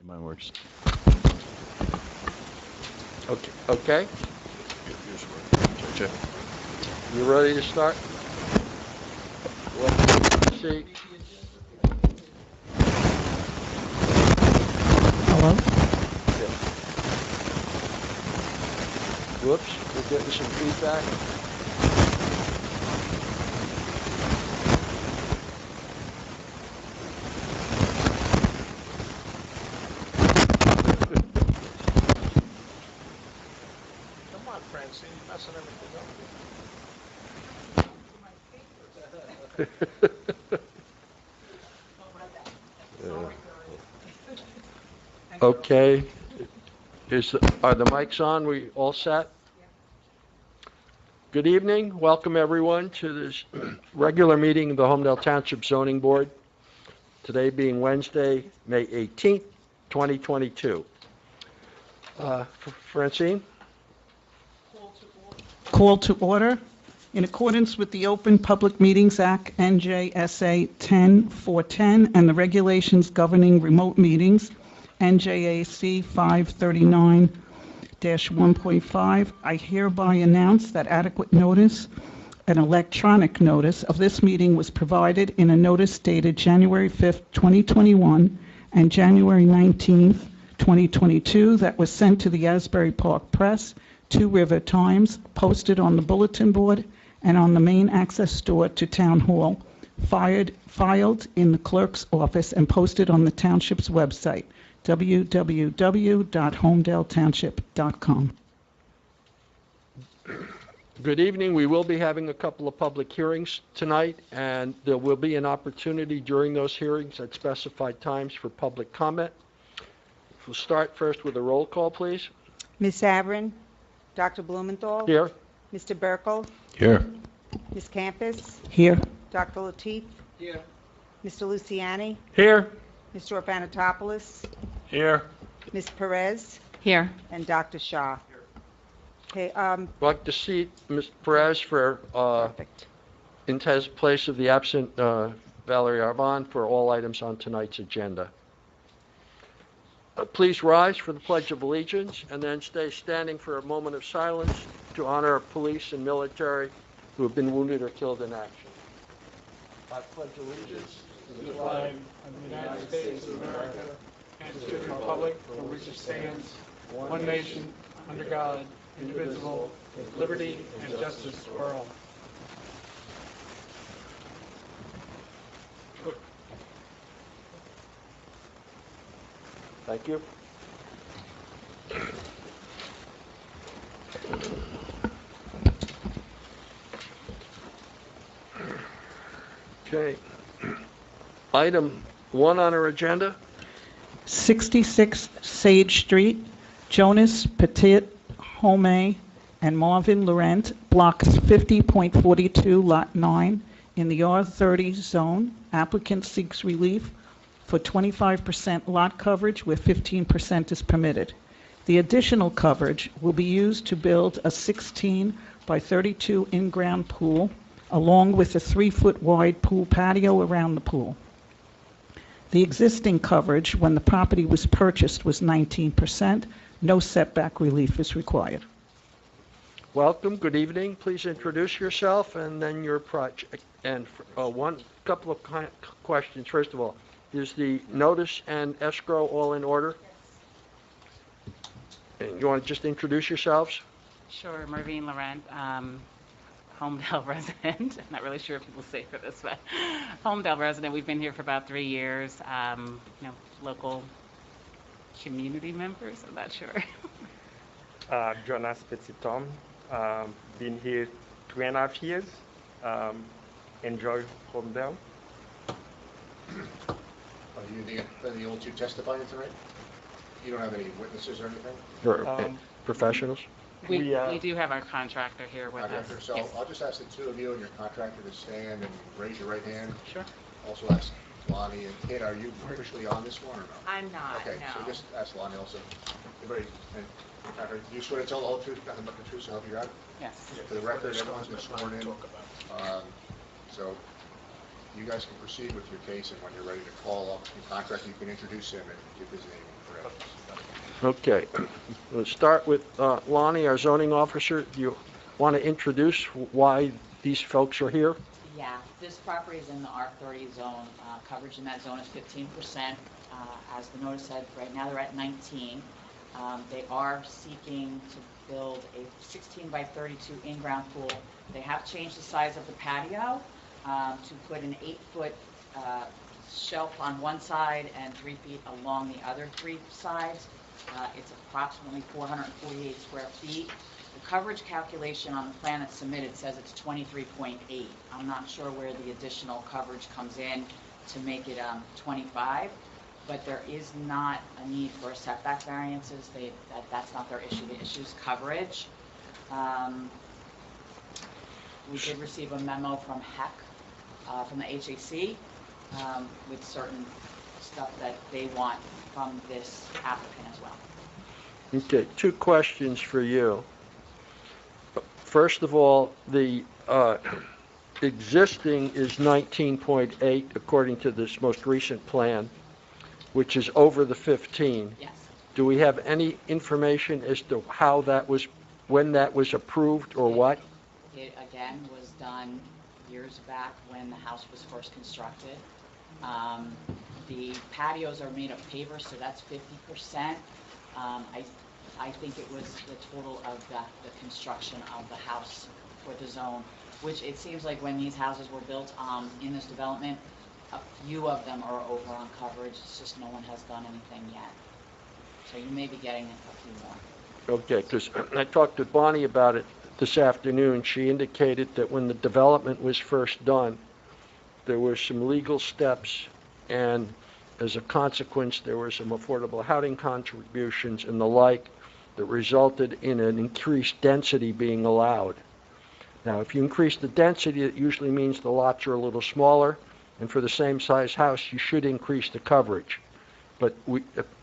Mine works. Okay. Okay. You ready to start? Let's see. Hello? Yeah. Whoops, we're getting some feedback. Come on, Francine, you're messing everything up. Okay. Are the mics on? We all set? Good evening. Welcome everyone to this regular meeting of the Holmdel Township Zoning Board. Today being Wednesday, May 18th, 2022. Francine? Call to order. In accordance with the Open Public Meetings Act, NJSA 10-410, and the regulations governing remote meetings, NJAC 539-1.5, I hereby announce that adequate notice, an electronic notice of this meeting was provided in a notice dated January 5th, 2021, and January 19th, 2022, that was sent to the Asbury Park Press, Two River Times, posted on the bulletin board, and on the main access door to Town Hall, filed in the clerk's office, and posted on the township's website, www.homedeltownship.com. Good evening. We will be having a couple of public hearings tonight, and there will be an opportunity during those hearings at specified times for public comment. We'll start first with a roll call, please. Ms. Saverin, Dr. Blumenthal. Here. Mr. Burkle, Here. Ms. Campus, Here. Dr. Lateef, Here. Mr. Luciani, Here. Mr. Urbanitopoulos, Here. Ms. Perez, Here. and Dr. Shaw. Okay, I'd like to seat Ms. Perez for perfect. in place of the absent Valerie Arban for all items on tonight's agenda. Please rise for the Pledge of Allegiance and then stay standing for a moment of silence to honor our police and military who have been wounded or killed in action. I pledge allegiance To the flag of the United States of America and to the republic for which it stands, one nation, under God, indivisible, with liberty and justice for all. Thank you. Okay. Item 1 on our agenda. 66 Sage Street, Jonas Petit, Homey, and Marvin Laurent, blocks 50.42, lot 9, in the R30 zone. Applicant seeks relief for 25% lot coverage where 15% is permitted. The additional coverage will be used to build a 16 by 32 in-ground pool, along with a 3-foot wide pool patio around the pool. The existing coverage when the property was purchased was 19%. No setback relief is required. Welcome. Good evening. Please introduce yourself and then your project. And couple of questions. First of all, is the notice and escrow all in order? And you want to just introduce yourselves? Sure, Marvine Laurent, Homedale resident. I'm not really sure if people say for this, but Homedale resident. We've been here for about 3 years. Local community members. I'm not sure. Jonas Petitom, been here 2.5 years. Enjoy Homedale. Are you the only two testifying tonight? You don't have any witnesses or anything? Or professionals? We do have our contractor here with us. So Yes. I'll just ask the two of you and your contractor to stand and raise your right hand. Sure. Also ask Lonnie and Kit, are you officially on this one or no? I'm not, Okay, no. so just ask Lonnie also. Everybody, and do you swear to tell the whole truth, nothing but the truth, so help you God? Yes. For the record, everyone's been sworn in. So you guys can proceed with your case, and when you're ready to call up the contractor, you can introduce him and give his name and credentials. Okay, let's start with Lonnie, our zoning officer. Do you want to introduce why these folks are here? Yeah, this property is in the R30 zone. Coverage in that zone is 15%. As the notice said, right now they're at 19. They are seeking to build a 16 by 32 in-ground pool. They have changed the size of the patio to put an 8-foot shelf on one side and 3 feet along the other 3 sides. It's approximately 448 square feet. The coverage calculation on the plan that's submitted says it's 23.8. I'm not sure where the additional coverage comes in to make it 25, but there is not a need for setback variances. That's not their issue. The issue is coverage. We did receive a memo from HEC, from the HAC, with certain stuff that they want from this applicant as well. Okay, 2 questions for you. First of all, the existing is 19.8 according to this most recent plan, which is over the 15. Yes. Do we have any information as to how that was, when that was approved or what? It, again, was done years back when the house was first constructed. The patios are made of paver, so that's 50%. I think it was the total of the construction of the house for the zone, which it seems like when these houses were built in this development, a few of them are over on coverage. It's just no one has done anything yet. So you may be getting a few more. Okay, because I talked to Bonnie about it this afternoon. She indicated that when the development was first done, there were some legal steps, and as a consequence, there were some affordable housing contributions and the like that resulted in an increased density being allowed. Now, if you increase the density, it usually means the lots are a little smaller, and for the same size house, you should increase the coverage. But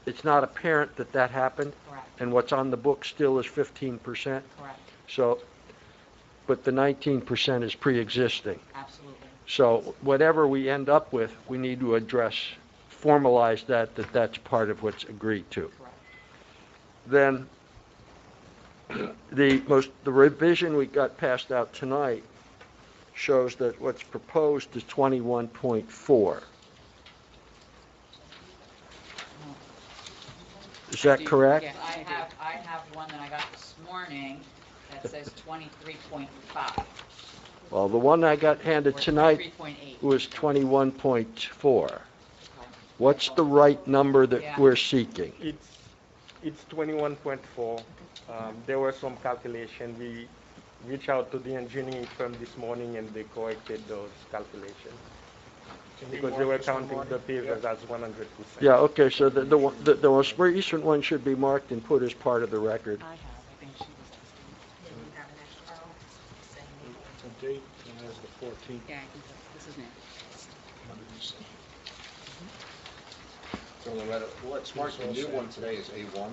it's not apparent that that happened, Correct. and what's on the book still is 15%. Correct. So, but the 19% is pre-existing. Absolutely. So whatever we end up with, we need to address, formalize that's part of what's agreed to. Correct. Then the revision we got passed out tonight shows that what's proposed is 21.4. Is that correct? Yeah, I have one that I got this morning that says 23.5. Well, the one I got handed or tonight 23.8. was 21.4. What's the right number that Yeah. we're seeking? It's 21.4. There were some calculations. We reached out to the engineering firm this morning, and they corrected those calculations because they were counting the pavers as 100%. Yeah, okay, so the most recent one should be marked and put as part of the record. I have, I think she was It's a date, and as the 14th. Yeah, I think this is new. So Loretta, let's mark the new one today as A1.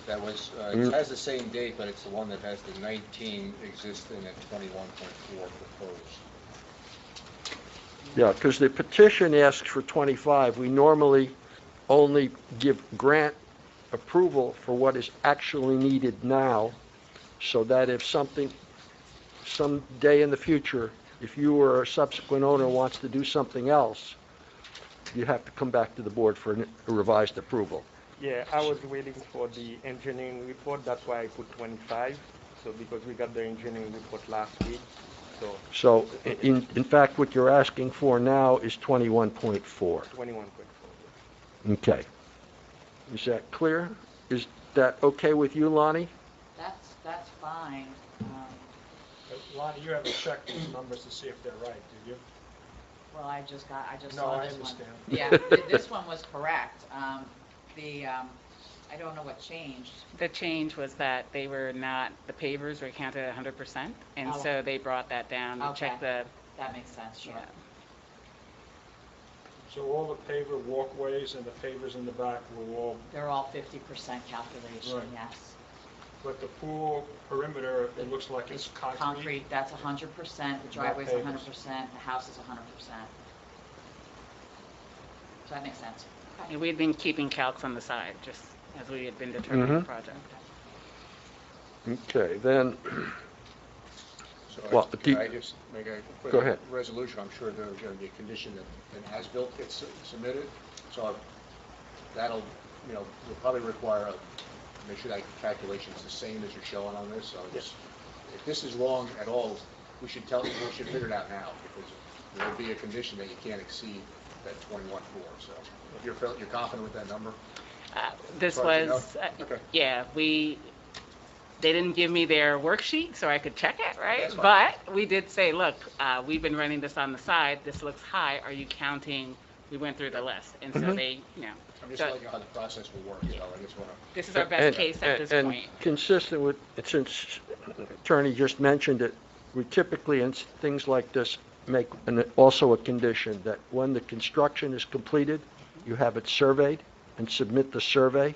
That was, it has the same date, but it's the one that has the 19 existing and 21.4 proposed. Yeah, because the petition asks for 25. We normally only grant approval for what is actually needed now, so that if something, some day in the future, if you or a subsequent owner wants to do something else, you have to come back to the board for a revised approval. Yeah, I was waiting for the engineering report. That's why I put 25. So because we got the engineering report last week. So in fact, what you're asking for now is 21.4. 21.4. Okay. Is that clear? Is that okay with you, Lonnie? That's fine. Lonnie, you haven't checked these numbers to see if they're right, did you? Well, I just No, saw I this one. understand. Yeah, this one was correct. I don't know what changed. The change was that they were not, the pavers were counted at 100%, and Oh. so they brought that down to check Okay. the, That makes sense, sure. yeah. So all the paver walkways and the pavers in the back were all, They're all 50% calculation, Right. yes. But the pool perimeter, it looks like it's concrete. Concrete, that's 100%, the driveway's pavers. 100%, the house is 100%. Does that make sense? And we'd been keeping calcs on the side, just as we had been determining the Mhm. project. Okay, then, So Well, can I just make a quick Go ahead. resolution? I'm sure there's going to be a condition that an as-built gets submitted, so that'll, we'll probably require make sure that calculation's the same as you're showing on this, so just, if this is wrong at all, we should figure it out now, because there'll be a condition that you can't exceed that 21.4, so you're confident with that number? This As far as you was, know? Okay. yeah, they didn't give me their worksheet so I could check it, right? That's fine. But we did say, look, we've been running this on the side, this looks high, are you counting? We went through the list, and so Mhm. they, I'm just So- telling you how the process will work, so I just want to... this is our best case at this and point. consistent with, since Attorney just mentioned it, we typically, in things like this, make also a condition that when the construction is completed, you have it surveyed and submit the survey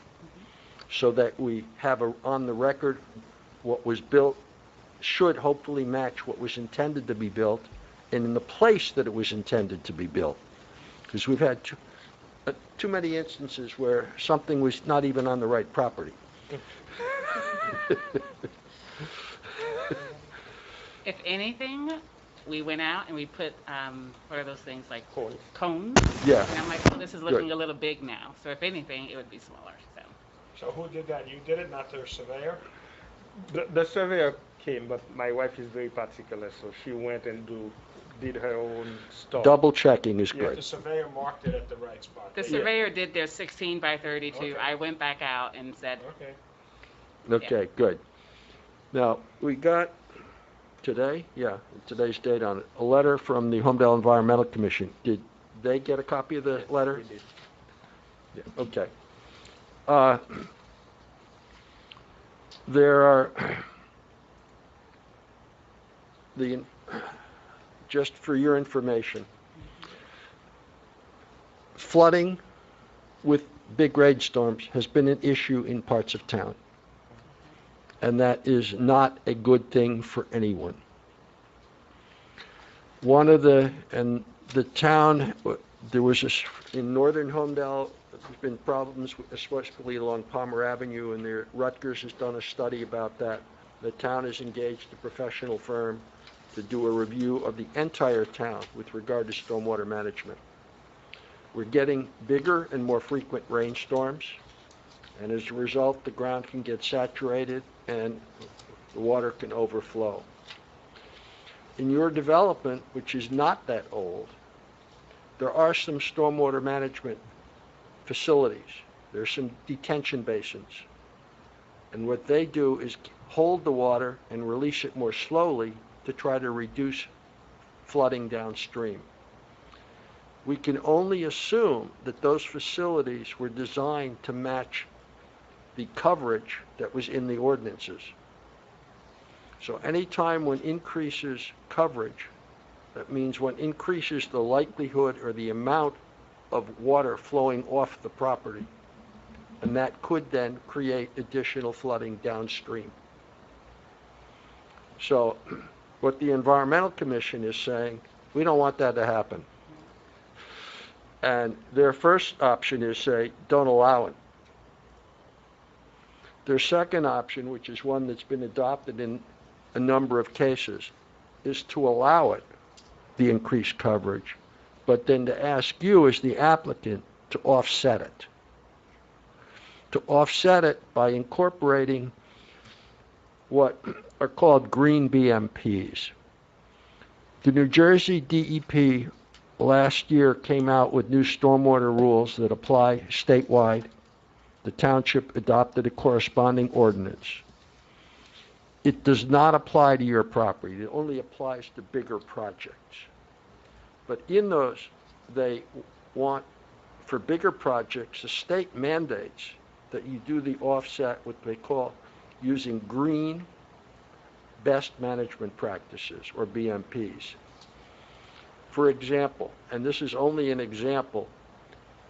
so that we have on the record what was built should hopefully match what was intended to be built and in the place that it was intended to be built. Because we've had too many instances where something was not even on the right property. If anything, we went out and we put, what are those things, like Cones. cones? Yeah. And I'm like, well, this is looking Good. a little big now, so if anything, it would be smaller, so. So who did that? You did it, not their surveyor? The surveyor came, but my wife is very particular, so she went and did her own stuff. Double checking is Yeah, good. The surveyor marked it at the right spot. The surveyor did their 16 by 32. Okay. I went back out and said, Okay. Okay, good. Now, we got today, today's date on it, a letter from the Homedale Environmental Commission. Did they get a copy of the letter? We did. Yeah, okay. There are, just for your information, flooding with big rainstorms has been an issue in parts of town. And that is not a good thing for anyone. And the town, there was in northern Homedale, there's been problems, especially along Palmer Avenue, and Rutgers has done a study about that. The town has engaged a professional firm to do a review of the entire town with regard to stormwater management. We're getting bigger and more frequent rainstorms, and as a result, the ground can get saturated and the water can overflow. In your development, which is not that old, there are some stormwater management facilities. There's some detention basins. And what they do is hold the water and release it more slowly to try to reduce flooding downstream. We can only assume that those facilities were designed to match the coverage that was in the ordinances. So anytime one increases coverage, that means one increases the likelihood or the amount of water flowing off the property. And that could then create additional flooding downstream. So what the Environmental Commission is saying, we don't want that to happen. And their first option is say, don't allow it. Their second option, which is one that's been adopted in a number of cases, is to allow it, the increased coverage, but then to ask you as the applicant to offset it. To offset it by incorporating what are called green BMPs. The New Jersey DEP last year came out with new stormwater rules that apply statewide. The township adopted a corresponding ordinance. It does not apply to your property. It only applies to bigger projects. But in those, they want, for bigger projects, the state mandates that you do the offset, what they call using green best management practices, or BMPs. For example, and this is only an example,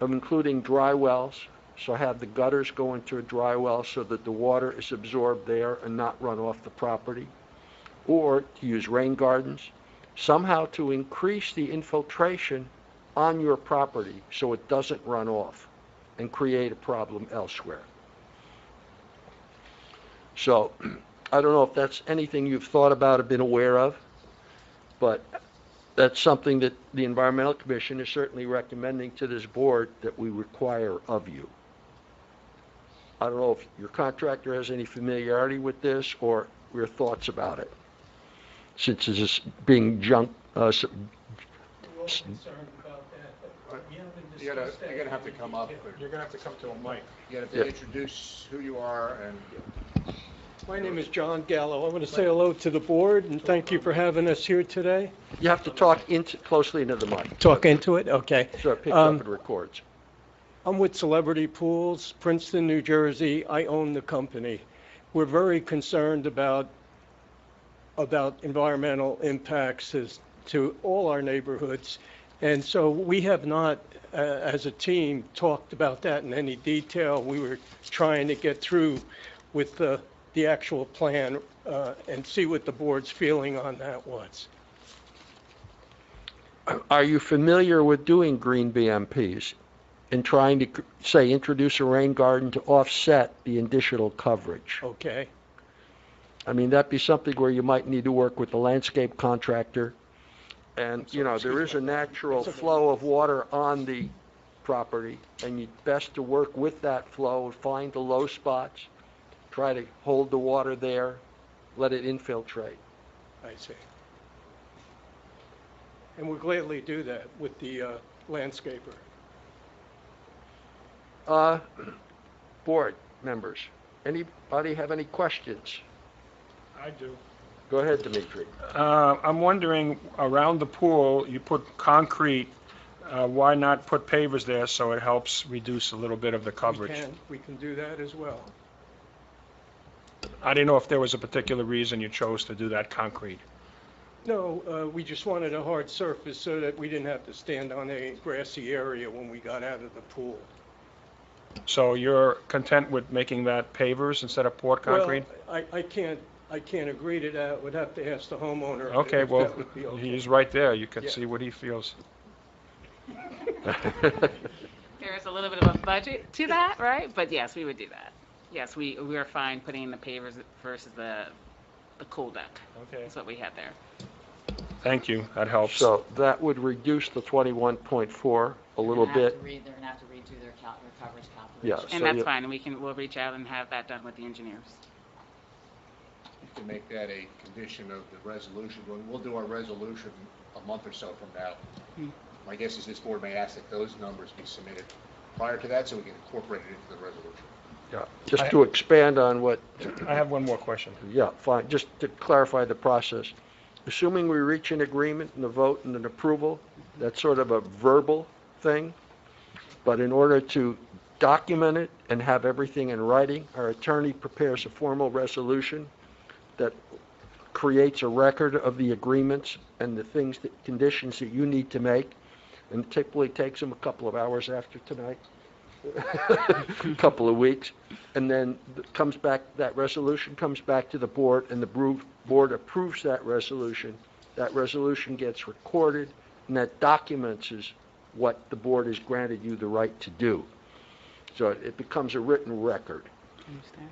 of including dry wells, So have the gutters go into a dry well so that the water is absorbed there and not run off the property. Or to use rain gardens, somehow to increase the infiltration on your property so it doesn't run off and create a problem elsewhere. So I don't know if that's anything you've thought about or been aware of, but that's something that the Environmental Commission is certainly recommending to this board that we require of you. I don't know if your contractor has any familiarity with this or your thoughts about it, since this is being junk. We're all concerned about that, but we haven't You're discussed that. gonna have to come up, You're gonna have to come to a mic. you gotta Yeah. introduce who you are and My name is John Gallo. I want to say hello to the board and thank you for having us here today. You have to talk closely into the mic. Talk into it? Okay. So it picks up and records. I'm with Celebrity Pools, Princeton, New Jersey. I own the company. We're very concerned about environmental impacts to all our neighborhoods. And so we have not, as a team, talked about that in any detail. We were trying to get through with the actual plan and see what the board's feeling on that was. Are you familiar with doing green BMPs and trying to, say, introduce a rain garden to offset the additional coverage? Okay. I mean, that'd be something where you might need to work with the landscape contractor. And, you know, there is a natural flow of water on the property, and you best to work with that flow, find the low spots, try to hold the water there, let it infiltrate. I see. And we'll gladly do that with the landscaper. Board members, anybody have any questions? I do. Go ahead, Dimitri. I'm wondering, around the pool, you put concrete, why not put pavers there so it helps reduce a little bit of the coverage? We can do that as well. I didn't know if there was a particular reason you chose to do that concrete. No, we just wanted a hard surface so that we didn't have to stand on a grassy area when we got out of the pool. So you're content with making that pavers instead of poured concrete? Well, I can't agree to that. Would have to ask the homeowner. if Okay, that well, would be okay. he's right there. You can Yeah. see what he feels. There is a little bit of a budget to that, right? But yes, we would do that. Yes, we are fine putting in the pavers versus the cool deck. Okay. That's what we had there. Thank you. That helps. So that would reduce the 21.4 a little bit. They're gonna have to redo their coverage Yeah. calculation. So And that's you- fine, and we'll reach out and have that done with the engineers. you can make that a condition of the resolution. We'll do our resolution a month or so from now. My guess is this board may ask that those numbers be submitted prior to that so we can incorporate it into the resolution. Yeah, just to expand on what, I have one more question. yeah, fine, just to clarify the process. Assuming we reach an agreement and a vote and an approval, that's sort of a verbal thing. But in order to document it and have everything in writing, our attorney prepares a formal resolution that creates a record of the agreements and the things, conditions that you need to make. And it typically takes them a couple of hours after tonight. A couple of weeks, and then comes back, that resolution comes back to the board, and the board approves that resolution. That resolution gets recorded, and that documents is what the board has granted you the right to do. So it becomes a written record, Understand?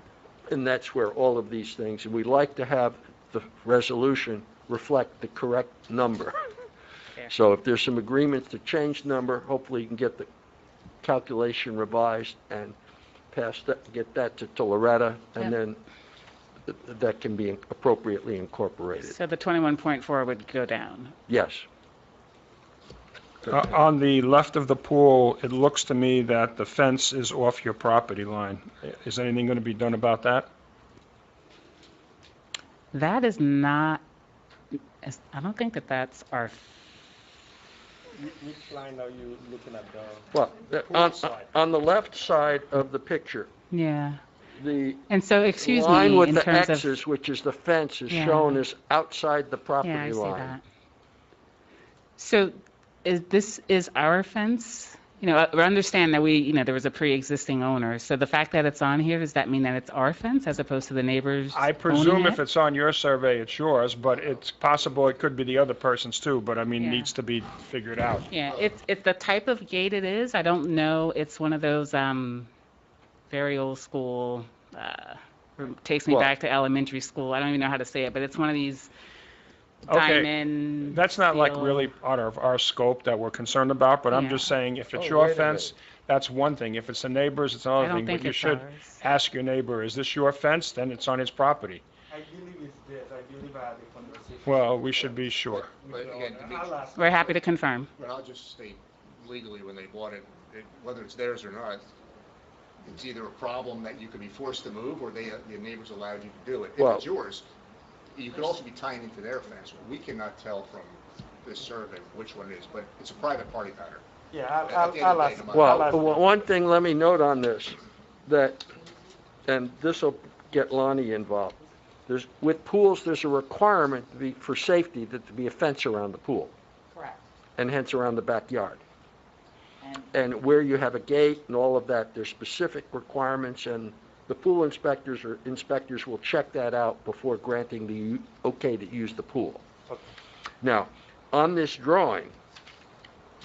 and that's where all of these things, and we like to have the resolution reflect the correct number. Fair. So if there's some agreements to change the number, hopefully you can get the calculation revised and pass that, get that to Loretta, and Yep. then that can be appropriately incorporated. So the 21.4 would go down. Yes. On the left of the pool, it looks to me that the fence is off your property line. Is anything going to be done about that? That is not, I don't think that that's our, Which line are you looking at? Well, pool side. on the left side of the picture, yeah. the And so, excuse line me, with in the terms of, X's, which is the fence, is Yeah. shown as outside the yeah, I property see line. that. So this is our fence understand that there was a pre-existing owner. So the fact that it's on here, does that mean that it's our fence as opposed to the neighbors I owning presume if it? it's on your survey, it's yours, but it's possible it could be the other person's too, but I mean, Yeah. needs to be figured out. Yeah, it's the type of gate it is. I don't know. It's one of those very old school, takes me Well- back to elementary school. I don't even know how to say it, but it's one of these Okay, diamond. That's not like steel- really out of our scope that we're concerned about, but I'm Yeah. just saying, if it's Oh, your wait a fence, that's one thing. If it's the neighbor's, it's I another don't thing. think But you it's should ours. ask your neighbor, is this your fence? Then it's on his property. I believe it's theirs. I believe I had a conversation. Well, we should be sure. But again, to be- I'll ask. We're happy to confirm. but I'll just state legally, when they bought it, whether it's theirs or not, it's either a problem that you could be forced to move, or the neighbors allowed you to do it. If Well- it's yours, you could also be tying into their fence. We cannot tell from this survey which one it is, but it's a private party matter. Yeah, At the I'll end of the I'll day, ask. no matter Well, I'll ask. one thing, let me note on this, that, and this will get Lonnie involved. With pools, there's a requirement for safety that to be a fence around the pool, Correct. and hence around the backyard. And And where you have a gate and all of that, there's specific requirements, and the pool inspectors will check that out before granting the okay to use the pool. Okay. Now, on this drawing,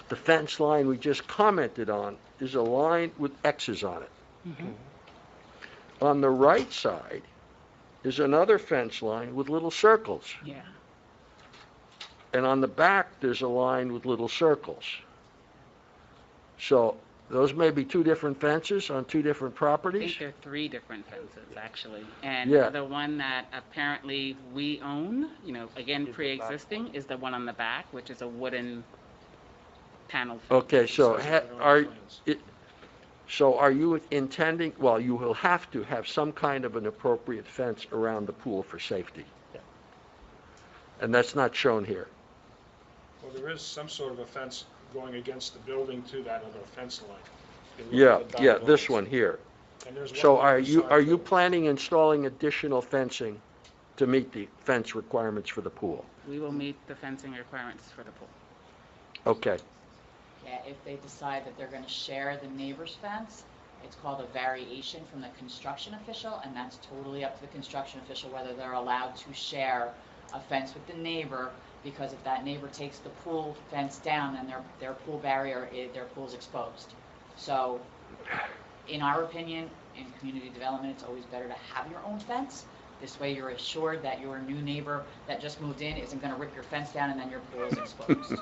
the fence line we just commented on is a line with X's on it. On the right side is another fence line with little circles. Yeah. And on the back, there's a line with little circles. So those may be two different fences on two different I properties? think there are 3 different fences, actually. And Yeah. the one that apparently we own, again, pre-existing, is the one on the back, which is a wooden panel fence. Okay, so are you intending, well, you will have to have some kind of an appropriate fence around the pool for safety. Yeah. And that's not shown here. Well, there is some sort of a fence going against the building to that other fence line. If you look Yeah, at the yeah, dotted this lines. one here. And there's one So on the side are you too. planning installing additional fencing to meet the fence requirements for the pool? We will meet the fencing requirements for the pool. Okay, yeah, if they decide that they're going to share the neighbor's fence, it's called a variation from the construction official, and that's totally up to the construction official whether they're allowed to share a fence with the neighbor, because if that neighbor takes the pool fence down, then their pool barrier, their pool's exposed. So, in our opinion, in community development, it's always better to have your own fence. This way you're assured that your new neighbor that just moved in isn't going to rip your fence down and then your pool is exposed.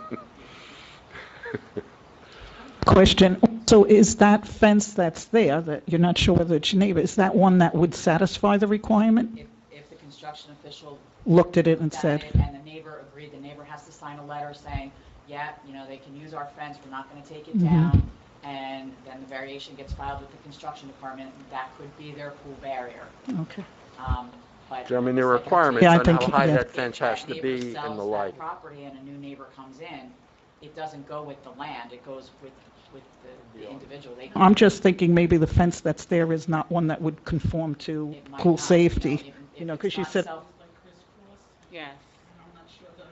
Question, so is that fence that's there, that you're not sure whether it's your neighbor, is that one that would satisfy the requirement? If the construction official Looked at it and looked at said, it and the neighbor agreed, the neighbor has to sign a letter saying, yeah, they can use our fence, we're not going to take it Mhm. down, and then the variation gets filed with the construction department, that could be their pool barrier. okay. But I mean, there are it's like requirements Yeah, I on think- how high yeah. that fence has If to that be neighbor and the sells that like. property and a new neighbor comes in, it doesn't go with the land, it goes with the individual. They I'm just thinking maybe the fence that's there is not one that would conform to it might pool not, safety. if know, it's 'cause you not said- self- Yes.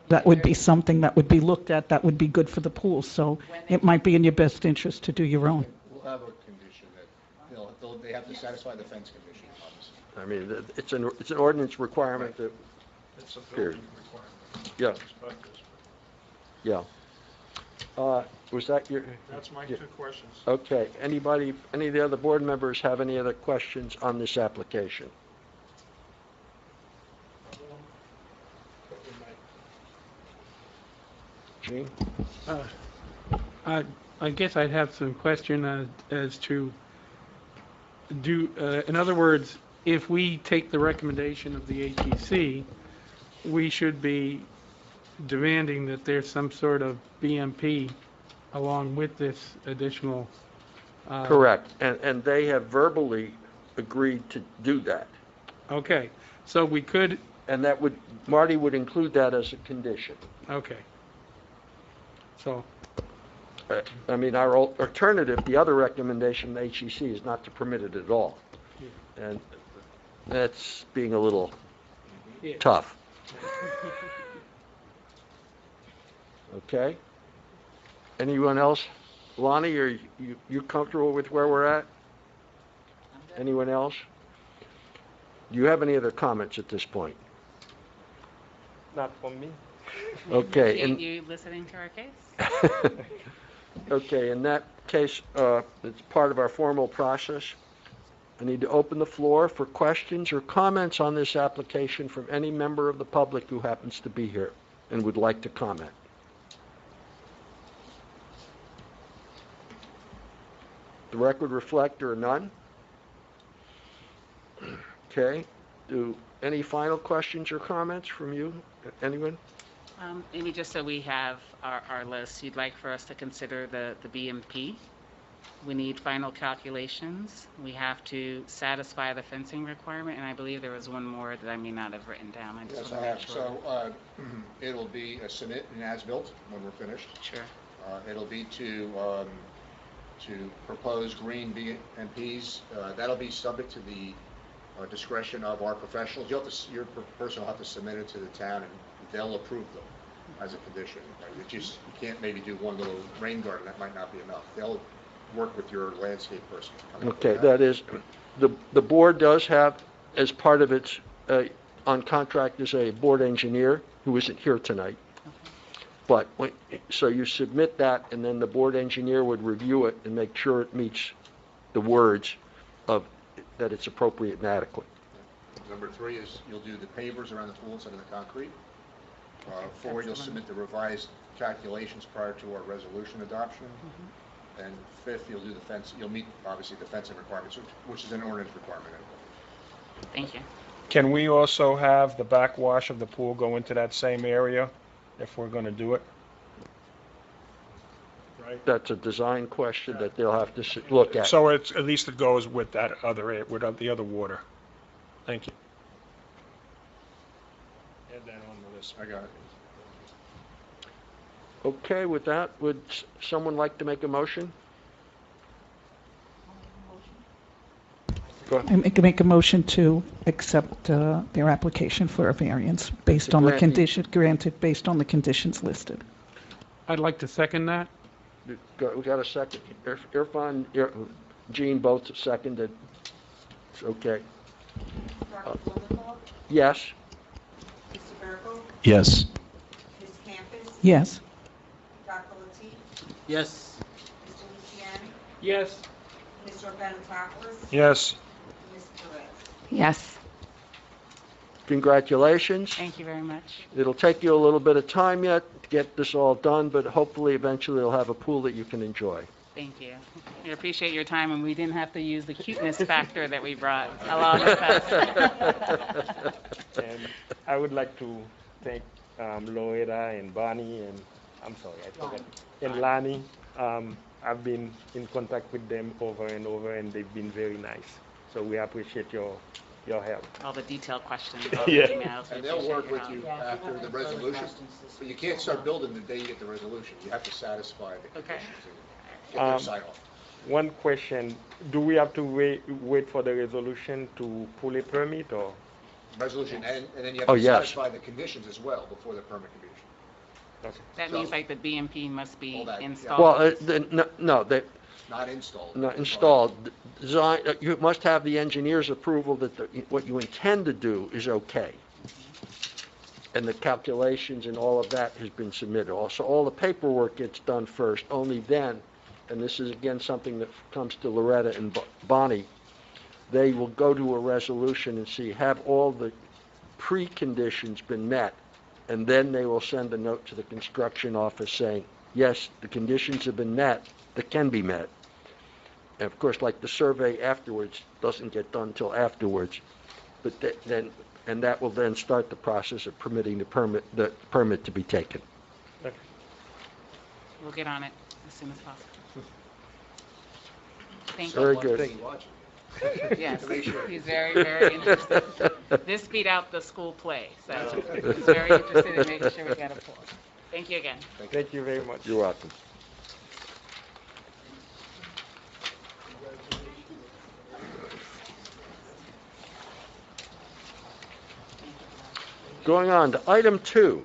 That would be something that would be looked at, that would be good for the pool, so when they it might be in your best interest to do your own. We'll have a condition that they have to satisfy the fence condition, obviously. I mean, it's an ordinance requirement that, It's a Period. building requirement. yeah, Inspectors. yeah. Was that your, That's my Yeah. 2 questions. okay, any of the other board members have any other questions on this application? Gene? I guess I'd have some question as to in other words, if we take the recommendation of the HEC, we should be demanding that there's some sort of BMP along with this additional. Correct, and they have verbally agreed to do that. Okay, so we could, And that Marty would include that as a condition. okay. So, I mean, our alternative, the other recommendation, the HEC, is not to permit it at all. And that's being a little yeah. tough. Okay? Anyone else Lonnie, are you comfortable with where we're at? I'm good. Anyone else? Do you have any other comments at this point? Not from me. Okay. Appreciate you listening to our case. Okay, in that case, it's part of our formal process. I need to open the floor for questions or comments on this application from any member of the public who happens to be here and would like to comment. The record reflect there are none. Okay, any final questions or comments from you? Anyone? Amy, just so we have our list, you'd like for us to consider the BMP. We need final calculations. We have to satisfy the fencing requirement, and I believe there was one more that I may not have written down. I just Yes, wanna I make have. sure. So it'll be submit an as-built when we're finished. Sure. It'll be to propose green BMPs. That'll be subject to the discretion of our professionals. Your person will have to submit it to the town, and they'll approve them as a condition. Right? You can't maybe do one little rain garden. That might not be enough. They'll work with your landscape person. to come up with Okay, that is, the board does have, as part of its, on contract, is a board engineer who isn't here tonight. But, so you submit that, and then the board engineer would review it and make sure it meets the words of, that it's appropriate and adequate. Number 3 is you'll do the pavers around the pool instead of the concrete. 4, you'll submit the revised calculations prior to our resolution adoption. And 5th, you'll do the fence. You'll meet, obviously, the fencing requirements, which is an ordinance requirement. Thank you. Can we also have the backwash of the pool go into that same area if we're going to do it? Right. That's a design question that they'll have to look at. So it's, at least it goes with that other, with the other water. Thank you. Add that on the list. I got it. Okay, with that, would someone like to make a motion? Go I make a motion to accept their application for a variance based on the Granting. condition, granted based on the conditions listed. I'd like to second that. We got a second. Irfan, Gene both seconded. It's okay. Dr. Holmdel, Yes? Mr. Burkle, Yes. Ms. Campus, Yes. Dr. Latif, Yes. Mr. Luciani, Yes. Mr. Urbanitopoulos, Yes. Ms. Perez. Yes. Congratulations. Thank you very much. It'll take you a little bit of time yet to get this all done, but hopefully eventually you'll have a pool that you can enjoy. Thank you. We appreciate your time, and we didn't have to use the cuteness factor that we brought along with us. And I would like to thank Loretta and Bonnie and, I'm sorry, I forgot, and Lani. I've been in contact with them over and over, and they've been very nice. So we appreciate your help. All the detailed questions, all the Yeah. emails. we And they'll appreciate work your with help. you Yeah, if you after have the any further resolution. questions, this But you week, can't so- start building the day you get the resolution. You have to satisfy the Okay. conditions and get their sign off. One question, do we have to wait for the resolution to pull a permit, or? Resolution, and then you have Oh, to yes. satisfy the conditions as well before the permit can be issued. That means like the BMP must be All that, yeah. installed. Well, no, they, Not installed. not installed. Design, you must have the engineer's approval that what you intend to do is okay. And the calculations and all of that has been submitted. Also, all the paperwork gets done first, only then, and this is again something that comes to Loretta and Bonnie, they will go to a resolution and see, have all the preconditions been met, and then they will send a note to the construction office saying, yes, the conditions have been met, that can be met. And of course, like the survey afterwards doesn't get done until afterwards, but then, and that will then start the process of permitting the permit to be taken. We'll get on it as soon as possible. Thank Very you. good. Yes, To make sure. he's very, very interested. This beat out the school play, so he's very interested in making sure we get a pool. Thank you again. Thank you very much. You're welcome. Going on to item 2.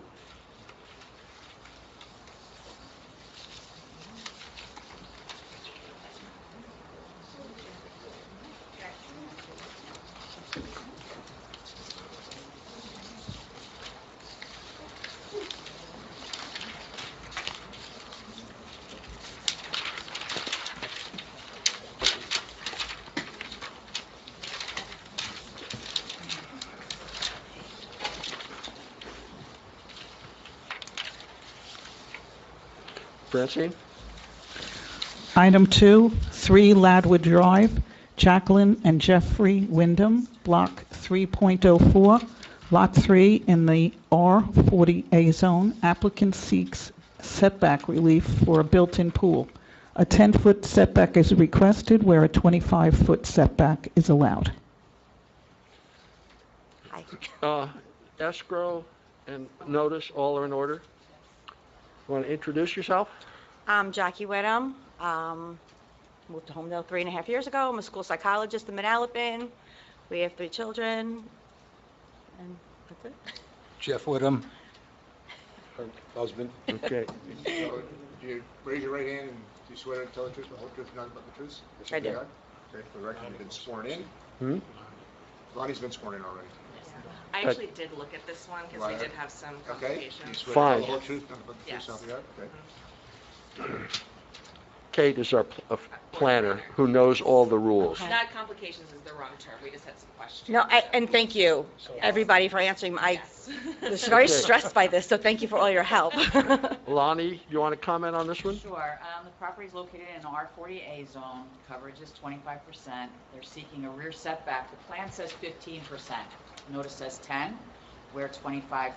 Francine? Item 2, 3 Ladwood Drive, Jacqueline and Jeffrey Wyndham, Block 3.04, Lot 3 in the R40A zone. Applicant seeks setback relief for a built-in pool. A 10-foot setback is requested where a 25-foot setback is allowed. Escrow and notice, all are in order. Want to introduce yourself? I'm Jackie Wedham. Moved to Homedale 3.5 years ago. I'm a school psychologist in Manalapan. We have 3 children, and that's it. Jeff Whittam, her husband. Okay. So, do you raise your right hand and do you swear to tell the truth, the whole truth, nothing but the truth? Yes, I you do. are. Okay, for the record, you've been sworn in. Hmm? Lonnie's been sworn in already. I actually did look at this one because we Right. did have some Okay? You complications. swear to tell Fine. the whole truth, nothing but the truth, Yes. so help you God? Okay. Kate is our planner who knows all the rules. Not complications is the wrong term. We just had some questions. No, and thank you, everybody, for answering. I was very stressed by this, so thank you for all your help. Lonnie, you want to comment on this one? Sure. The property is located in an R40A zone. Coverage is 25%. They're seeking a rear setback. The plan says 15%. Notice says 10, where 25%,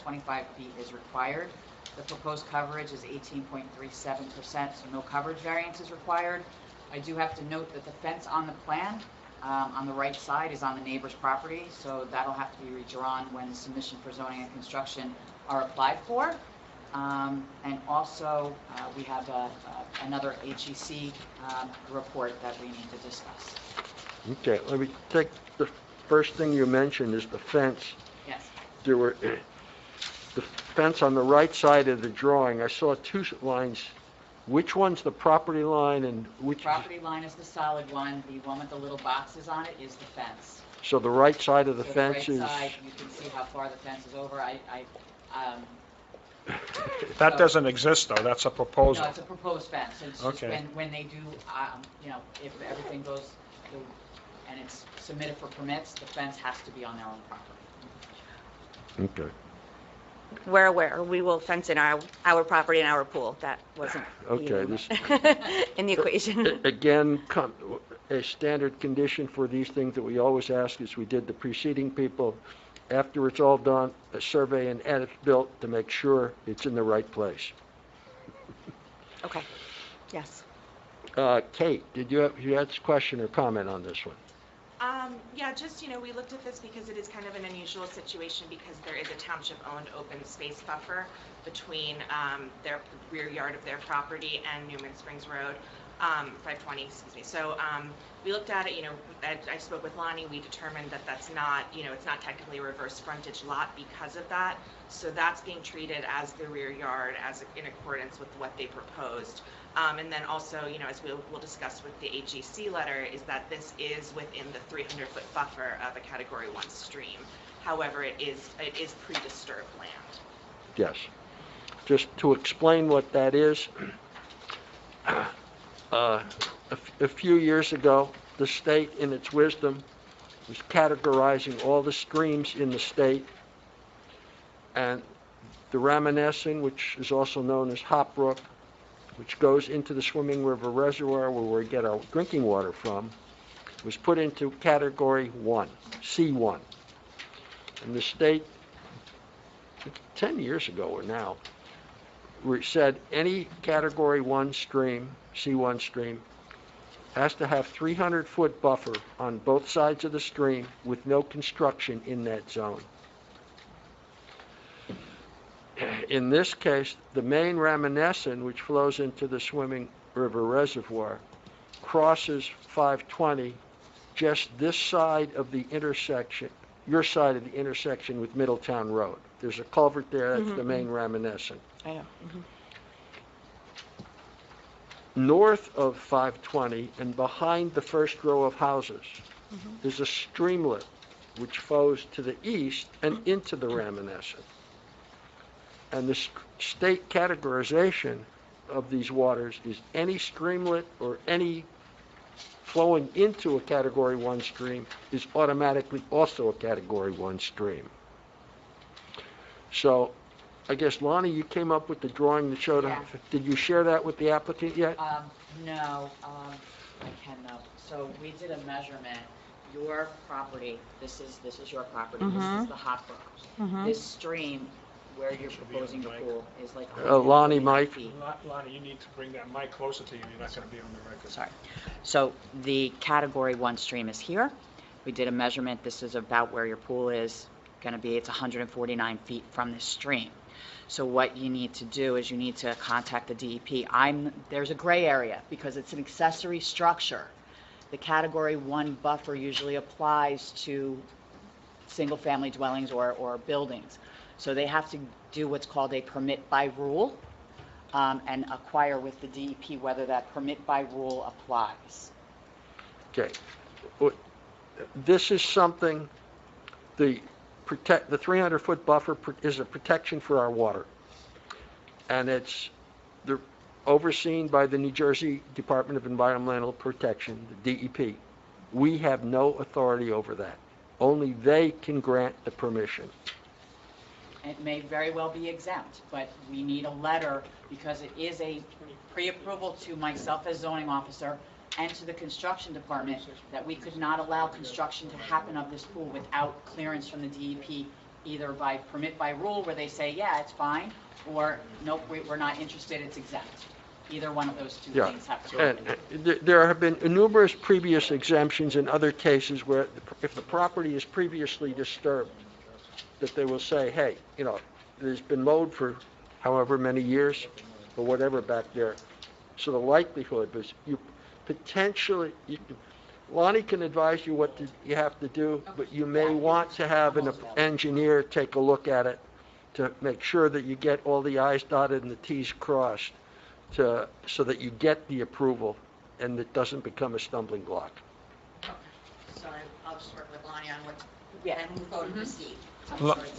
25 feet is required. The proposed coverage is 18.37%, so no coverage variance is required. I do have to note that the fence on the plan, on the right side, is on the neighbor's property, so that'll have to be redrawn when the submission for zoning and construction are applied for. And also, we have another HEC report that we need to discuss. Okay, let me take the first thing you mentioned is the fence. Yes. There were, the fence on the right side of the drawing, I saw 2 lines. Which one's the property line and which? Property line is the solid one. The one with the little boxes on it is the fence. So the right side of the So fence is? right side, you can see how far the fence is over. That doesn't exist, though, that's a proposal. No, it's a proposed fence. It's just Okay. when they do, if everything goes through and it's submitted for permits, the fence has to be on their own property. Okay. We're aware. We will fence in our property and our pool. That wasn't Okay, this, in the equation. again, a standard condition for these things that we always ask is we did the preceding people. After it's all done, a survey and edits built to make sure it's in the right place. Okay. Yes. Kate, you had a question or comment on this one? Yeah, just, we looked at this because it is kind of an unusual situation because there is a township-owned open space buffer between their rear yard of their property and Newman Springs Road, 520, excuse me. So we looked at it, I spoke with Lonnie, we determined that that's not, it's not technically a reverse frontage lot because of that. So that's being treated as the rear yard in accordance with what they proposed. And then also, as we'll discuss with the HEC letter, is that this is within the 300-foot buffer of a Category 1 stream. However, it is pre-disturbed land. Yes. Just to explain what that is, a few years ago, the state, in its wisdom, was categorizing all the streams in the state, and the Raminescent, which is also known as Hop Brook, which goes into the Swimming River Reservoir where we get our drinking water from, was put into Category 1, C1. And the state, 10 years ago or now, said any Category 1 stream, C1 stream, has to have 300-foot buffer on both sides of the stream with no construction in that zone. In this case, the main Raminescent, which flows into the Swimming River Reservoir, crosses 520 just this side of the intersection, your side of the intersection with Middletown Road. There's a culvert there, that's the main Raminescent. I know. North of 520 and behind the first row of houses, there's a streamlet which flows to the east and into the Raminescent. And the state categorization of these waters is any streamlet or any flowing into a Category 1 stream is automatically also a Category 1 stream. So I guess, Lonnie, you came up with the drawing that showed, Yeah. did you share that with the applicant yet? No, I can though. So we did a measurement. Your property, this is your property, this is the hot brook. This stream where you're proposing the pool is like Lonnie, 149 Mike. feet. Lonnie, you need to bring that mic closer to you, you're not going to be on the record. Sorry. So the category 1 stream is here. We did a measurement. This is about where your pool is going to be. It's 149 feet from the stream. So what you need to do is you need to contact the DEP. There's a gray area because it's an accessory structure. The category 1 buffer usually applies to single-family dwellings or buildings. So they have to do what's called a permit by rule and acquire with the DEP whether that permit by rule applies. Okay. This is something, the 300-foot buffer is a protection for our water. And it's overseen by the New Jersey Department of Environmental Protection, the DEP. We have no authority over that. Only they can grant the permission. It may very well be exempt, but we need a letter because it is a pre-approval to myself as zoning officer and to the construction department that we could not allow construction to happen of this pool without clearance from the DEP, either by permit by rule where they say, yeah, it's fine, or nope, we're not interested, it's exempt. Either one of those two things have to happen. And there have been numerous previous exemptions in other cases where if the property is previously disturbed, that they will say, hey, you know, there's been mowed for however many years or whatever back there. So the likelihood is you potentially, Lonnie can advise you what you have to do, but you may want to have an engineer take a look at it to make sure that you get all the I's dotted and the T's crossed so that you get the approval and it doesn't become a stumbling block. So I'll just work with Lonnie on what, and we'll go to proceed.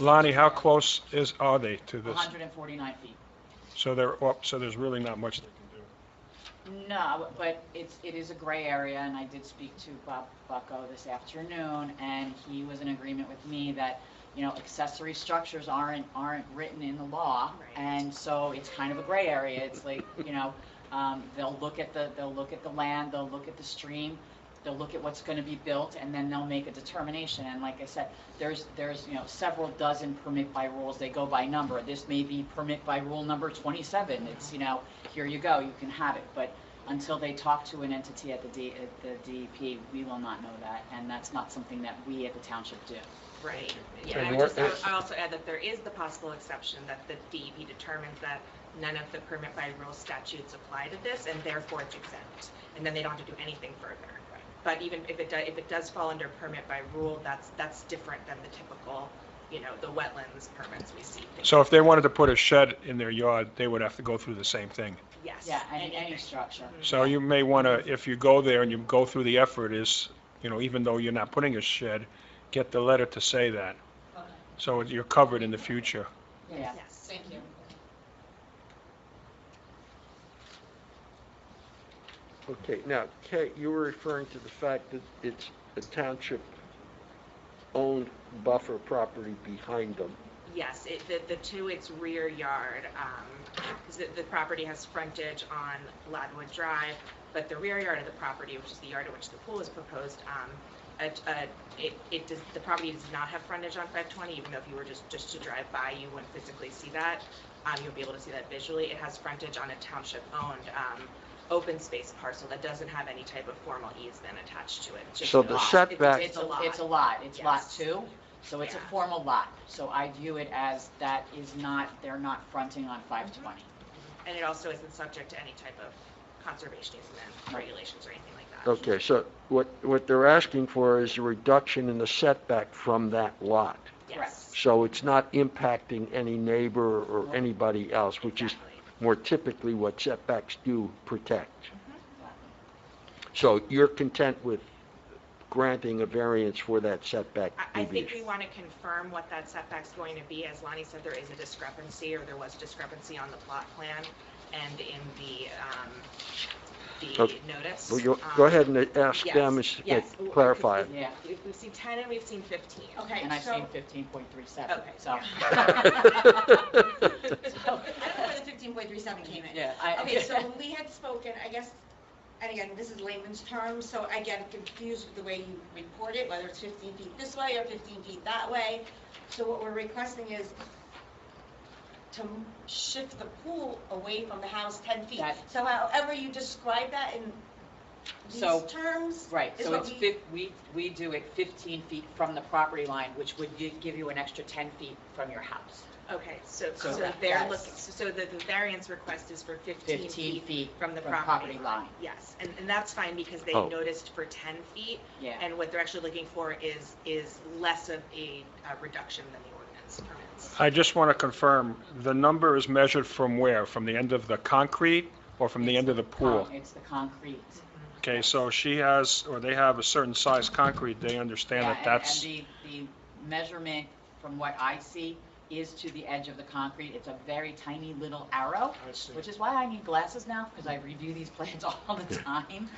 Lonnie, how close are they to this? 149 feet. So there's really not much they can do. No, but it is a gray area, and I did speak to Bob Bucko this afternoon, and he was in agreement with me that, you know, accessory structures aren't written in the law, and so it's kind of a gray area. It's like, you know, they'll look at the land, they'll look at the stream, they'll look at what's going to be built, and then they'll make a determination. And like I said, there's you know, several dozen permit by rules. They go by number. This may be permit by rule number 27. It's, you know, here you go, you can have it. But until they talk to an entity at the DEP, we will not know that, and that's not something that we at the township do. Right. Yeah, I would also add that there is the possible exception that the DEP determines that none of the permit by rule statutes apply to this, and therefore it's exempt, and then they don't have to do anything further. But even if it does fall under permit by rule, that's different than the typical, you know, the wetlands permits we see. So if they wanted to put a shed in their yard, they would have to go through the same thing. Yes. Yeah, any structure. So you may want to, if you go there and you go through the effort is, you know, even though you're not putting a shed, get the letter to say that. Okay. So you're covered in the future. Yeah. Yes, thank you. Okay, now, Kate, you were referring to the fact that it's a township-owned buffer property behind them. Yes, to its rear yard, because the property has frontage on Ladwood Drive, but the rear yard of the property, which is the yard at which the pool is proposed, the property does not have frontage on 520, even though if you were just to drive by, you wouldn't physically see that. You'll be able to see that visually. It has frontage on a township-owned open space parcel that doesn't have any type of formal easement attached to it. It's just So a the lot. setback- It's a lot. It's lot Yes. 2, so it's a Yeah. formal lot. So I view it as that is not, they're not fronting on 520. And it also isn't subject to any type of conservation easement regulations or anything like that. Okay, so what they're asking for is a reduction in the setback from that lot. Yes. So it's not impacting any neighbor or anybody else, which is Exactly. more typically what setbacks do protect. So you're content with granting a variance for that setback I think we deviation? want to confirm what that setback's going to be. As Lonnie said, there is a discrepancy, or there was discrepancy on the plot plan and in the the Okay. notice. Well, go ahead and ask yes, them and yes. clarify it. Yeah, We've seen 10 and we've seen 15. Okay, and I've so, seen 15.37, Okay. so. I don't know where the 15.37 came in. Yeah, Okay, so when we had spoken, I guess, and again, this is layman's terms, so I get confused with the way you report it, whether it's 15 feet this way or 15 feet that way. So what we're requesting is to shift the pool away from the house 10 feet. That- So however you describe that in So- these terms? Right, is so what it's, we do it 15 feet from the property line, which would give you an extra 10 feet from your house. Okay, so So they're yes. looking, so the variance request is for 15 15 feet from the from property property line. line. Yes, and that's fine because they Oh. noticed for 10 feet. Yeah. And what they're actually looking for is less of a reduction than the ordinance permits. I just want to confirm, the number is measured from where? From the end of the concrete or from the end of the pool? It's the concrete. Okay, so she has, or they have a certain size concrete, they understand Yeah, that that's, and the measurement, from what I see, is to the edge of the concrete. It's a very tiny little arrow, I see. which is why I need glasses now, because I review these plans all the time.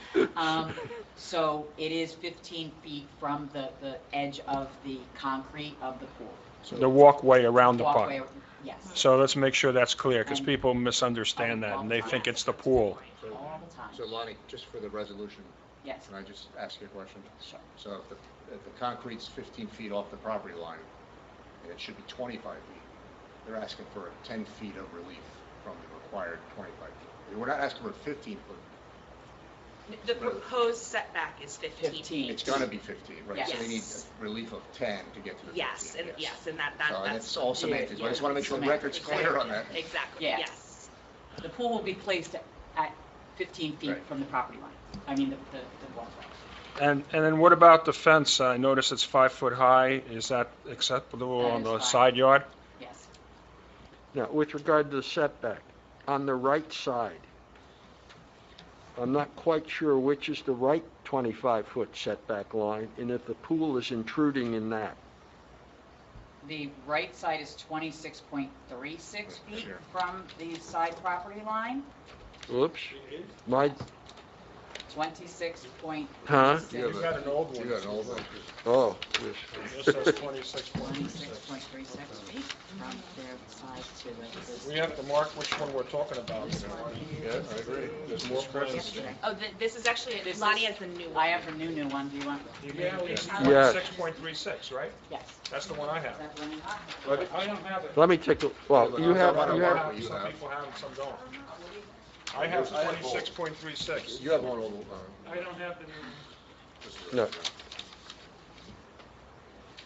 So it is 15 feet from the edge of the concrete of the pool. the walkway around the park. Walkway, yes, So let's make sure that's clear, because And- people misunderstand that, and they think it's the pool. all the time. So Lonnie, just for the resolution, Yes, can I just ask you a question? sure. So if the concrete's 15 feet off the property line, and it should be 25 feet, they're asking for 10 feet of relief from the required 25 feet. We're not asking for 15 foot, The proposed setback is 15 15. feet. it's gonna be 15, right? So they need Yes. relief of 10 to get to the 15. Yes, and yes, and So, and that's. it's all semantics, but I just wanna make sure the record's clear on that. Exactly, Yeah. yes. The pool will be placed at 15 feet Right. from the property line. I mean, the walkway. And then what about the fence? I notice it's 5 foot high. Is that acceptable That on is the fine. side yard? Yes. Now, with regard to the setback, on the right side, I'm not quite sure which is the right 25-foot setback line, and if the pool is intruding in that. The right side is 26.36 feet Sure. from the side property line. Oops, my, 26.36. huh? You got an old one. You got an old one. Oh, This says 26.36. 26.36 feet from their side to the. We have to mark which one we're talking about. Yeah, I agree. There's more presence. Oh, this is actually, This Lonnie is- has the new one. I have the new one. Do you want? Yeah, we Yes. 26.36, right? Yes. That's the one I Is have. that the one you have? I don't have it. let me take a, well, you have, Some Some have. people have it, some don't. I have 26.36. You have one old, I don't have the new. No.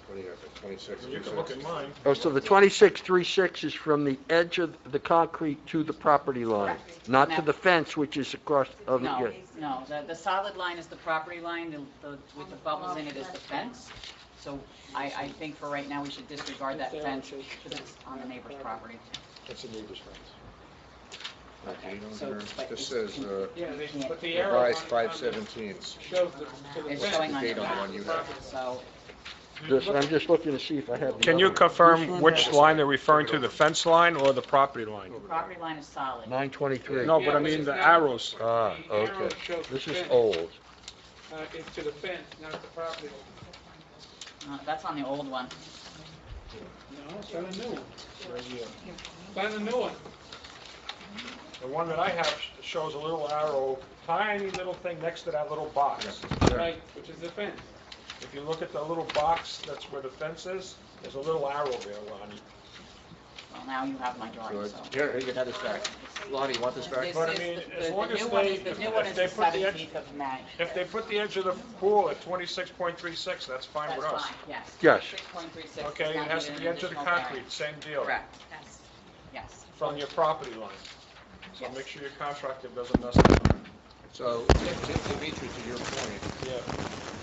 What do you have, 26? You can look at mine. oh, so the 26.36 is from the edge of the concrete to the property line, not to Now- the fence, which is across, of No, it. no, the solid line is the property line, with the bubbles in it is the fence. So I think for right now, we should disregard that fence because it's on the neighbor's property. It's a neighbor's fence. Okay, on so, here. but This it's- says, Yeah, they can't- put the arrow on. revised 517. Shows the It's What's showing the on date the on the back, one you have? so I'm just looking to see if I have the Can you other one. confirm which line they're referring to, the fence line or the property line? the property line is solid. 923. No, but I mean the arrows. Ah, The arrow okay. shows the This is fence. old. It's to the fence, not the property. That's on the old one. No, it's on the new one. It's on the new one. The one that I have shows a little arrow, tiny little thing next to that little box. Right, which is the fence. If you look at the little box, that's where the fence is, there's a little arrow there, Lonnie. Well, now you have my drawing, Good. so. Here, you can have this back. Lonnie, you want this back? This But I is mean, the- as the long as new one they- is- The new one if is they the put the 17th of May. If they put the edge of the pool at 26.36, that's fine That's with us. fine, yes. Yes. 6.36 Okay, does it not has need to an be edge of the additional concrete, same deal, variance. Correct, yes, yes. from your property line. So Yes. make sure your contractor doesn't mess it up. So, Dimitri, to your point, Yeah.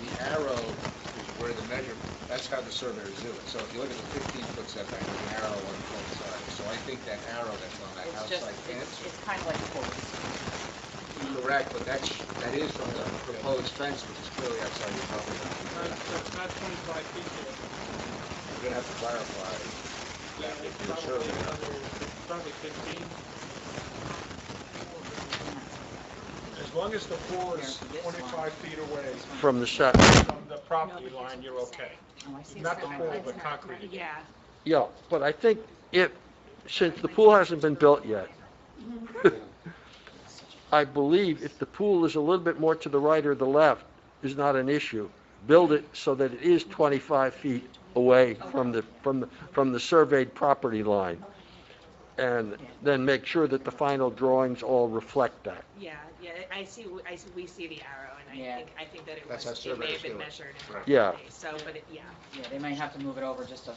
the arrow is where the measure, that's how the surveyors do it. So if you look at the 15-foot setback, there's an arrow on both sides. So I think that arrow that's on that It's just, outside fence, it's kind of like a horse. correct, but that is from the proposed fence, which is clearly outside your property line. It's not 25 feet there. You're gonna have to clarify that with your survey. Probably 15. As long as the pool is Here, for this 25 feet away From the set. from the property line, you're okay. Oh, I see. Not the Sorry. pool, but concrete. Yeah. Yeah, but I think since the pool hasn't been built yet, I believe if the pool is a little bit more to the right or the left is not an issue. Build it so that it is 25 feet away from the surveyed property line. And then make sure that the final drawings all reflect that. Yeah, we see the arrow, and Yeah. I think that it That's was, how it may have surveyors been do it. measured Right. in Yeah. so, but yeah. Yeah, they might have to move it over just a,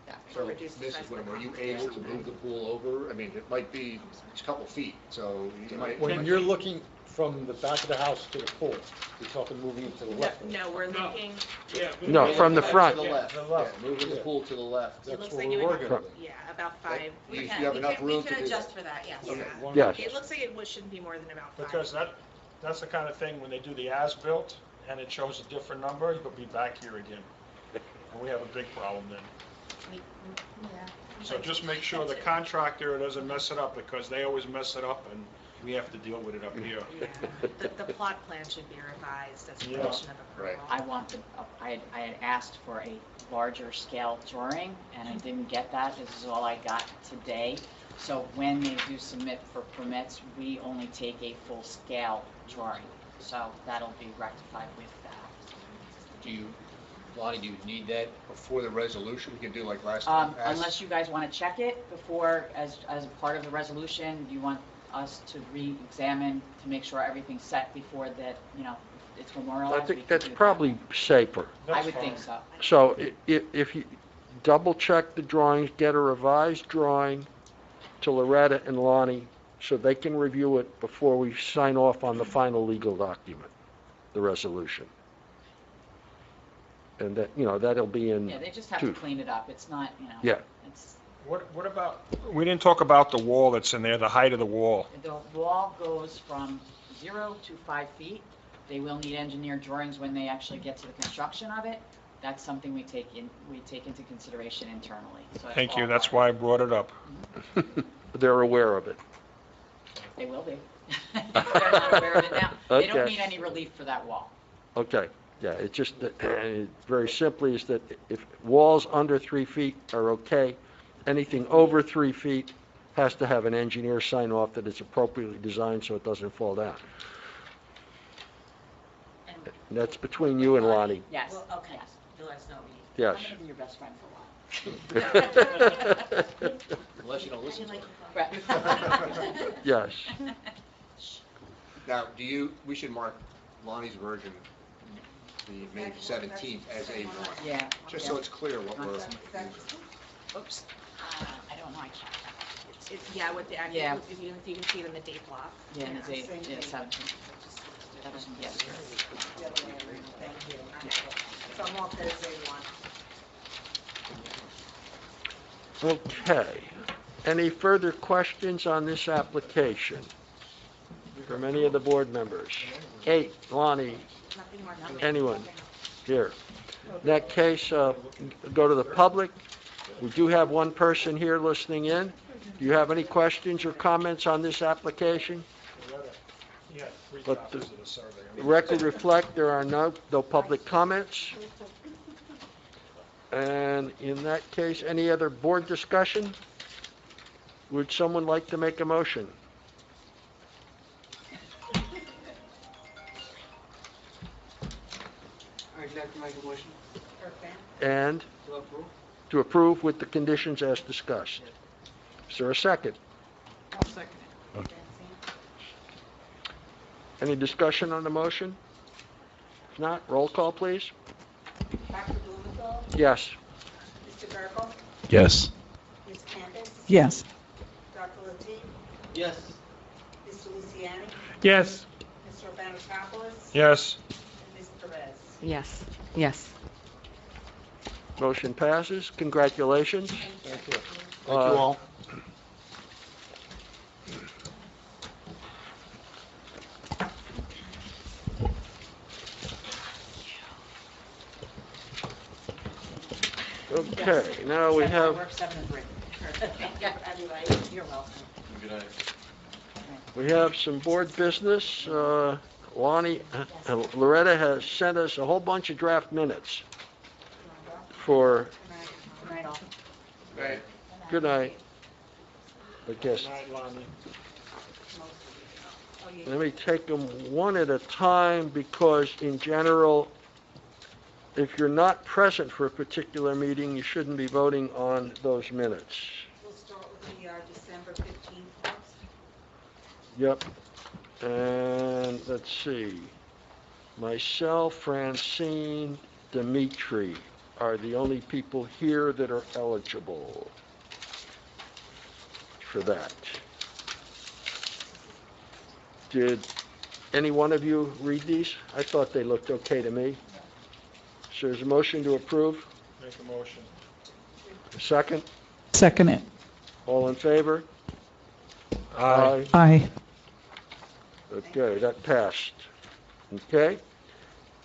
yeah. So, reduce the Mrs. size of Whittem, the are you pond. able to move the pool over? I mean, it might be, it's a couple feet, so you might. When you're looking from the back of the house to the pool, you're talking moving it to the left. No, we're looking, No, from the front. To the left, To the yeah, left. moving the Yeah. pool to the left. it That's looks what like we you were would, gonna do. yeah, about 5. You have enough room to do adjust that. for that, yes. Yeah. Yes. It looks like it shouldn't be more than about 5. Because that's the kind of thing, when they do the as-built and it shows a different number, you'll be back here again. And we have a big problem then. So just make sure the contractor doesn't mess it up, because they always mess it up and we have to deal with it up here. Yeah, the plot plan should be revised as a Yeah. condition of approval. I want I had asked for a larger scale drawing, and I didn't get that. This is all I got today. So when they do submit for permits, we only take a full scale drawing. So that'll be rectified with that. Do you, Lonnie, do you need that before the resolution? We can do like last time. Unless you guys want to check it before, as a part of the resolution, you want us to re-examine to make sure everything's set before that, it's memorialized. I we think can that's do that. probably safer. I would think so. So if you double check the drawings, get a revised drawing to Loretta and Lonnie so they can review it before we sign off on the final legal document, the resolution. And that, that'll be in. Yeah, they just have to two. clean it up. It's not, Yeah. it's, What about, we didn't talk about the wall that's in there, the height of the wall. the wall goes from 0 to 5 feet. They will need engineered drawings when they actually get to the construction of it. That's something we take into consideration internally. So it's Thank you, all that's part why I brought it up. They're aware of it. They will be. They're not aware of it now. They don't Okay. need any relief for that wall. Okay, yeah, it's just, that very simply is that if walls under 3 feet are okay, anything over 3 feet has to have an engineer sign off that it's appropriately designed so it doesn't fall down. And that's between you and Lonnie. Yes. Well, okay, Yes. you'll let us know. Yes. I'm going to be your best friend for a while. Unless you don't listen to it. Right. Yes. Now, we should mark Lonnie's version, the May 17th, as A1. Yeah. Just so it's clear what we're. Oops. I don't know, I can't. Yeah, with the, Yeah. if you can see it in the date block. Yeah, and it's 17. Yes. So I'm all set as A1. Okay. Any further questions on this application from any of the board members? Kate, Lonnie, Nothing more. anyone here? In that case, go to the public. We do have one person here listening in. Do you have any questions or comments on this application? Yeah, 3 Let copies of the survey. The record reflect there are no public comments. And in that case, any other board discussion? Would someone like to make a motion? I'd like to make a motion And to approve. to approve with the conditions as discussed. Is there a second? I'll second it. Any discussion on the motion? If not, roll call, please. Dr. Blumenthal, Yes. Mr. Burkle, Yes. Ms. Campus, Yes. Dr. Latif, Yes. Mr. Luciani, Yes. Mr. Urbanopoulos, Yes, and Ms. Perez. Yes, yes. Motion passes. Congratulations. Thank you. Thank you all. Okay, now we have, Work 7 to 3. Thank you, everybody. You're welcome. Good night. We have some board business. Loretta has sent us a whole bunch of draft minutes for, good night. I guess, Good night, Lonnie. let me take them one at a time because in general, if you're not present for a particular meeting, you shouldn't be voting on those minutes. We'll start with the December 15th. Yep. And let's see. Myself, Francine, Dimitri are the only people here that are eligible for that. Did any one of you read these? I thought they looked okay to me. So there's a motion to approve. Make a motion. A second? Second it. All in favor? Aye. Aye. Okay, that passed. Okay.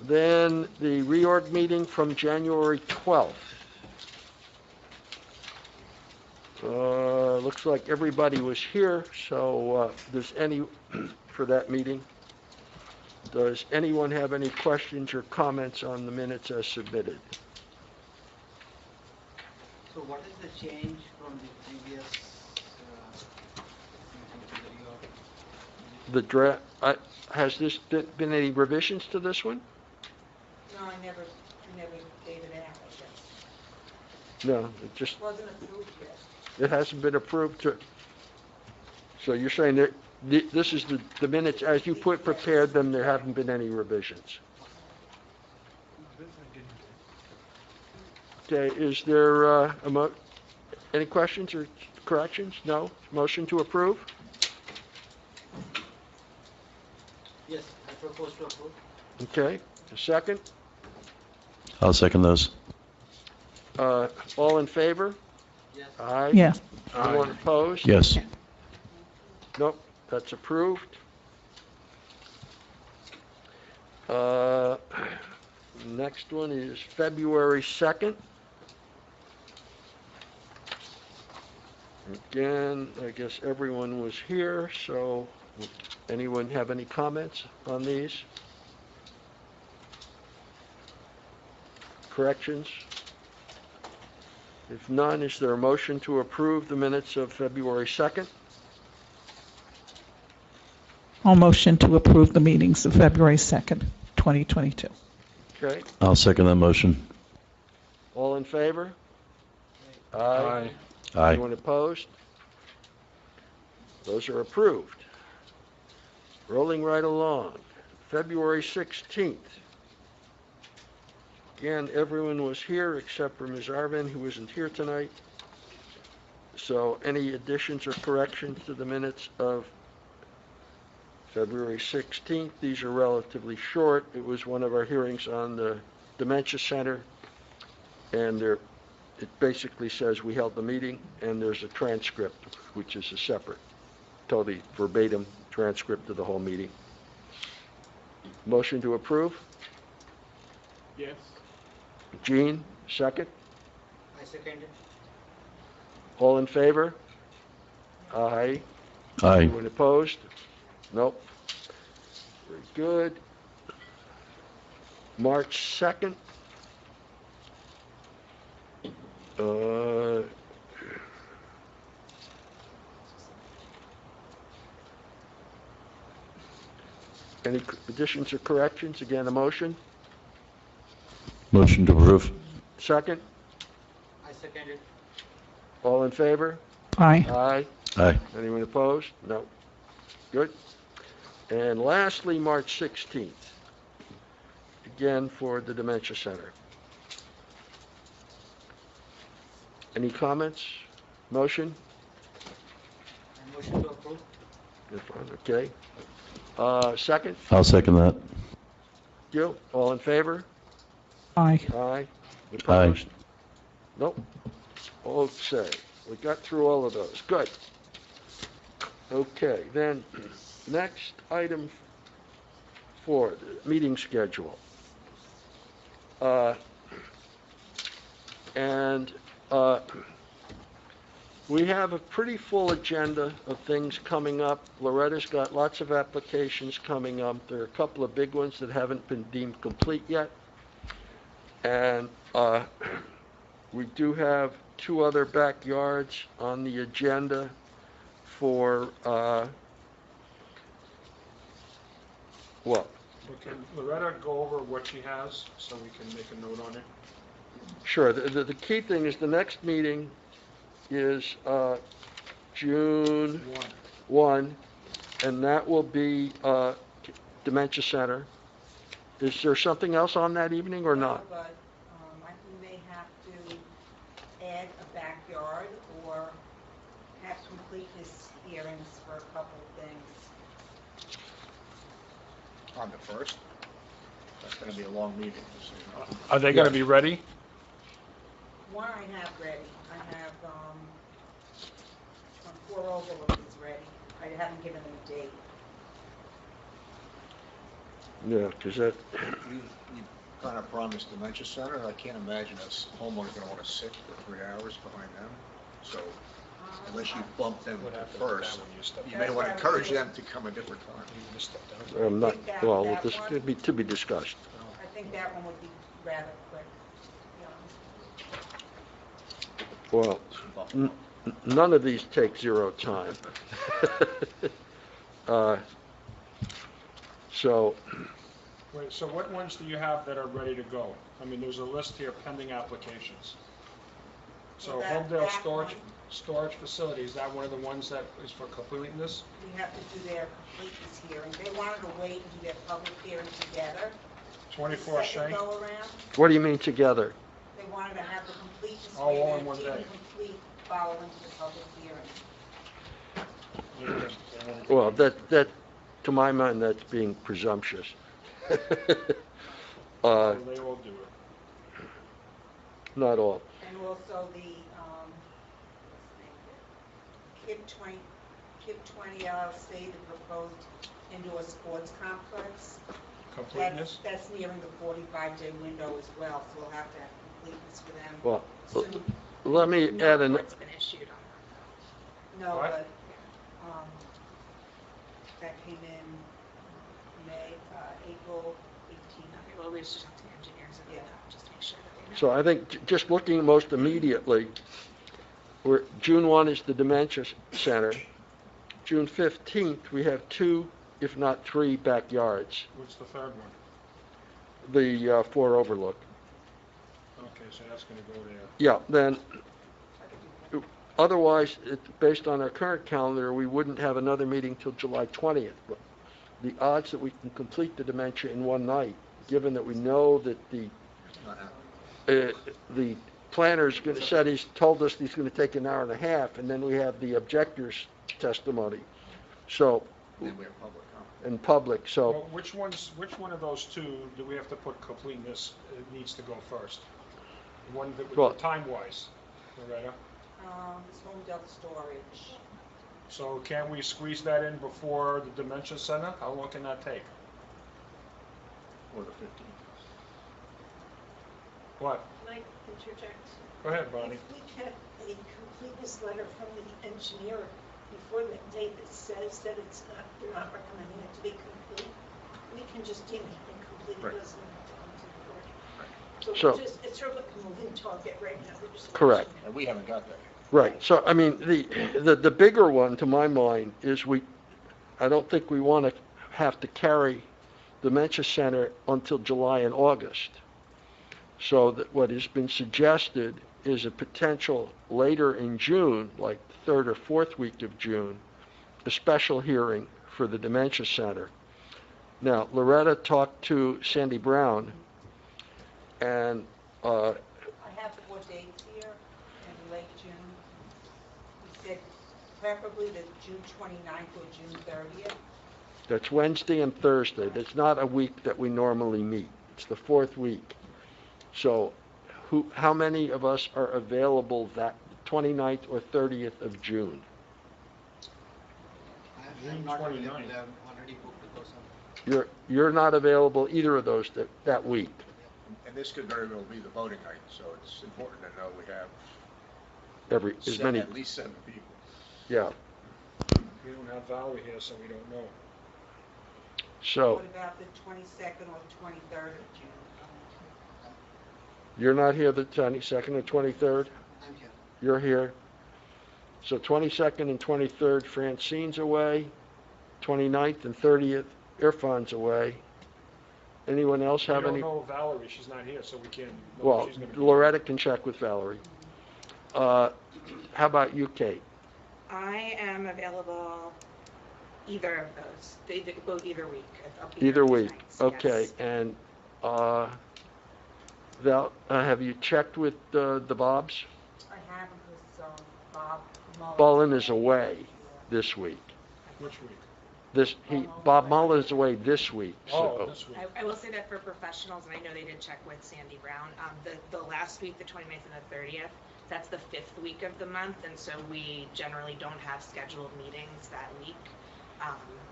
Then the reorg meeting from January 12th. Looks like everybody was here, so does any, for that meeting, does anyone have any questions or comments on the minutes as submitted? So what is the change from the previous The draft, has this been any revisions to this one? No, I never gave it out, I guess. No, it just, Wasn't approved yet. it hasn't been approved to, so you're saying that this is the minutes as you prepared them, there haven't been any revisions? Okay, is there any questions or corrections? No? Motion to approve? Yes, I propose to approve. Okay, a second? I'll second those. All in favor? Yes. Aye? Yeah. Anyone opposed? Yes. Nope, that's approved. Next one is February 2nd. Again, I guess everyone was here, so anyone have any comments on these? Corrections? If none, is there a motion to approve the minutes of February 2nd? I'll motion to approve the meetings of February 2nd, 2022. Okay, I'll second that motion. all in favor? Aye. Aye. Anyone opposed? Those are approved. Rolling right along, February 16th. Again, everyone was here except for Ms. Arvin, who isn't here tonight. So any additions or corrections to the minutes of February 16th? These are relatively short. It was one of our hearings on the Dementia Center, and it basically says we held the meeting, and there's a transcript, which is a separate, totally verbatim transcript of the whole meeting. Motion to approve? Yes. Gene, second? I second it. All in favor? Aye. Aye. Anyone opposed? Nope. Very good. March 2nd. Any additions or corrections? Again, a motion? Motion to approve. Second? I second it. All in favor? Aye. Aye. Aye. Anyone opposed? No. Good. And lastly, March 16th. Again, for the Dementia Center. Any comments? Motion? I motion to approve. Okay. Second? I'll second that. You? All in favor? Aye. Aye. Opposed? Nope. Okay. We got through all of those. Good. Okay, then, next item for the meeting schedule. We have a pretty full agenda of things coming up. Loretta's got lots of applications coming up. There are a couple of big ones that haven't been deemed complete yet. And we do have 2 other backyards on the agenda for, what? But can Loretta go over what she has, so we can make a note on it? Sure. The key thing is the next meeting is June 1, and that will be Dementia Center. Is there something else on that evening or not? No, but we may have to add a backyard or have completeness hearings for a couple of things. On the 1st? That's going to be a long meeting. So, you know. Are they going to be ready? One I have ready. I have, 4 overlook is ready. I haven't given them a date. Yeah, because that, You kind of promised Dementia Center. I can't imagine a homeowner going to want to sit for 3 hours behind them. So unless you bump them to first, you may want to encourage them to come a different time. I'm not, well, this could be to be discussed. I think that one would be rather quick. Well, none of these take 0 time. So, Wait, so what ones do you have that are ready to go? I mean, there's a list here pending applications. So Well, Homedale that storage facility, is that one of the ones that is for completeness? We have to do their completeness hearing. They wanted to wait and do their public hearing together. 24 Second Shank? go around, what do you mean together? they wanted to have the completeness All hearing in one and day. complete following the public hearing. Well, that, to my mind, that's being presumptuous. They all do it. Not all. And also the, KIP 20 LLC, the proposed indoor sports complex. Completeness? That's nearing the 45-day window as well, so we'll have to have completeness for them. Well, soon. let me add an, Report's been issued on No, What? but, that came in April 18th. that. Well, we should talk to the engineers about Yeah. that, just to make sure that they know. so I think just looking most immediately, June 1 is the Dementia Center. June 15th, we have 2, if not 3 backyards. What's the third one? The 4 overlook. Okay, so that's going to go there. Yeah, then, otherwise, based on our current calendar, we wouldn't have another meeting till July 20th. But the odds that we can complete the dementia in one night, given that we know that the planner's going to said he's told us he's going to take an hour and a half, and then we have the objector's testimony. So, Then we have public comment. in public, so, Well, which one of those 2 do we have to put completeness needs to go first? The one that, Well- time-wise, Loretta? It's Homedel storage. So can we squeeze that in before the Dementia Center? How long can that take? Or the 15th. What? Can I interject? Go ahead, Bonnie. If we get a completeness letter from the engineer before that date that says that it's not, they're not recommending it to be complete, we can just deem it incomplete. It Right. doesn't have to come to the board. So So- we're just, it's sort of like a moving target right now. We're just- correct. And we haven't got that. Right, so, I mean, the bigger one, to my mind, is I don't think we want to have to carry Dementia Center until July and August. So that what has been suggested is a potential later in June, like the 3rd or 4th week of June, a special hearing for the Dementia Center. Now, Loretta talked to Sandy Brown, and I have 4 dates here in late June. We said preferably the June 29th or June 30th. that's Wednesday and Thursday. That's not a week that we normally meet. It's the 4th week. So how many of us are available that 29th or 30th of June? I'm not available, I'm already booked to go somewhere. You're not available either of those that week. And this could very well be the voting night, so it's important to know we have as many, At least 7 people. yeah. We don't have Valerie here, so we don't know. So, What about the 22nd or 23rd of June? you're not here the 22nd or 23rd? I'm here. You're here. So 22nd and 23rd, Francine's away. 29th and 30th, Irfan's away. Anyone else We have don't any? know Valerie, she's not here, so we can't know if Well, she's gonna be. Loretta can check with Valerie. How about you, Kate? I am available either of those. They go either week. I'll be Either here week, nights, okay. yes. And Val, have you checked with the Bobs? I have this, Bob Mullen. Mullen is away this week. Which week? Bob Mullen is away this week. Oh, So, this week. I will say that for professionals, and I know they did check with Sandy Brown, the last week, the 29th and the 30th, that's the 5th week of the month, and so we generally don't have scheduled meetings that week.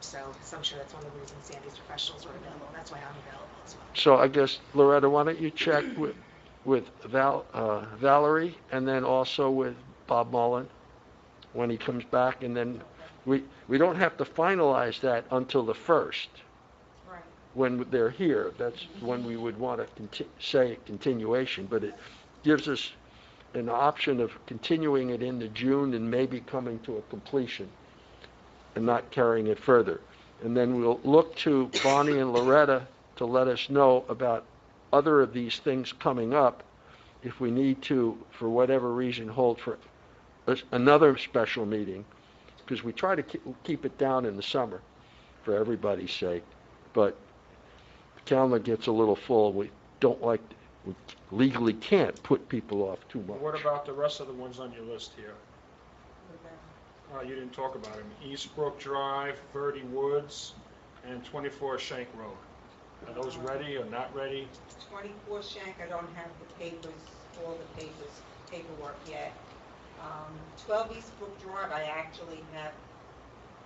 So I'm sure that's one of the reasons Sandy's professionals were available. That's why I'm available as well. so I guess, Loretta, why don't you check with Valerie and then also with Bob Mullen when he comes back, and then we don't have to finalize that until the 1st. Right. When they're here, that's when we would want to say continuation, but it gives us an option of continuing it into June and maybe coming to a completion and not carrying it further. And then we'll look to Bonnie and Loretta to let us know about other of these things coming up if we need to, for whatever reason, hold for another special meeting, because we try to keep it down in the summer for everybody's sake. But the calendar gets a little full. We don't like, we legally can't put people off too much. What about the rest of the ones on your list here? You didn't talk about them. Eastbrook Drive, Verde Woods, and 24 Shank Road. Are those ready or not ready? 24 Shank, I don't have the papers, all the paperwork yet. 12 Eastbrook Drive, I actually have,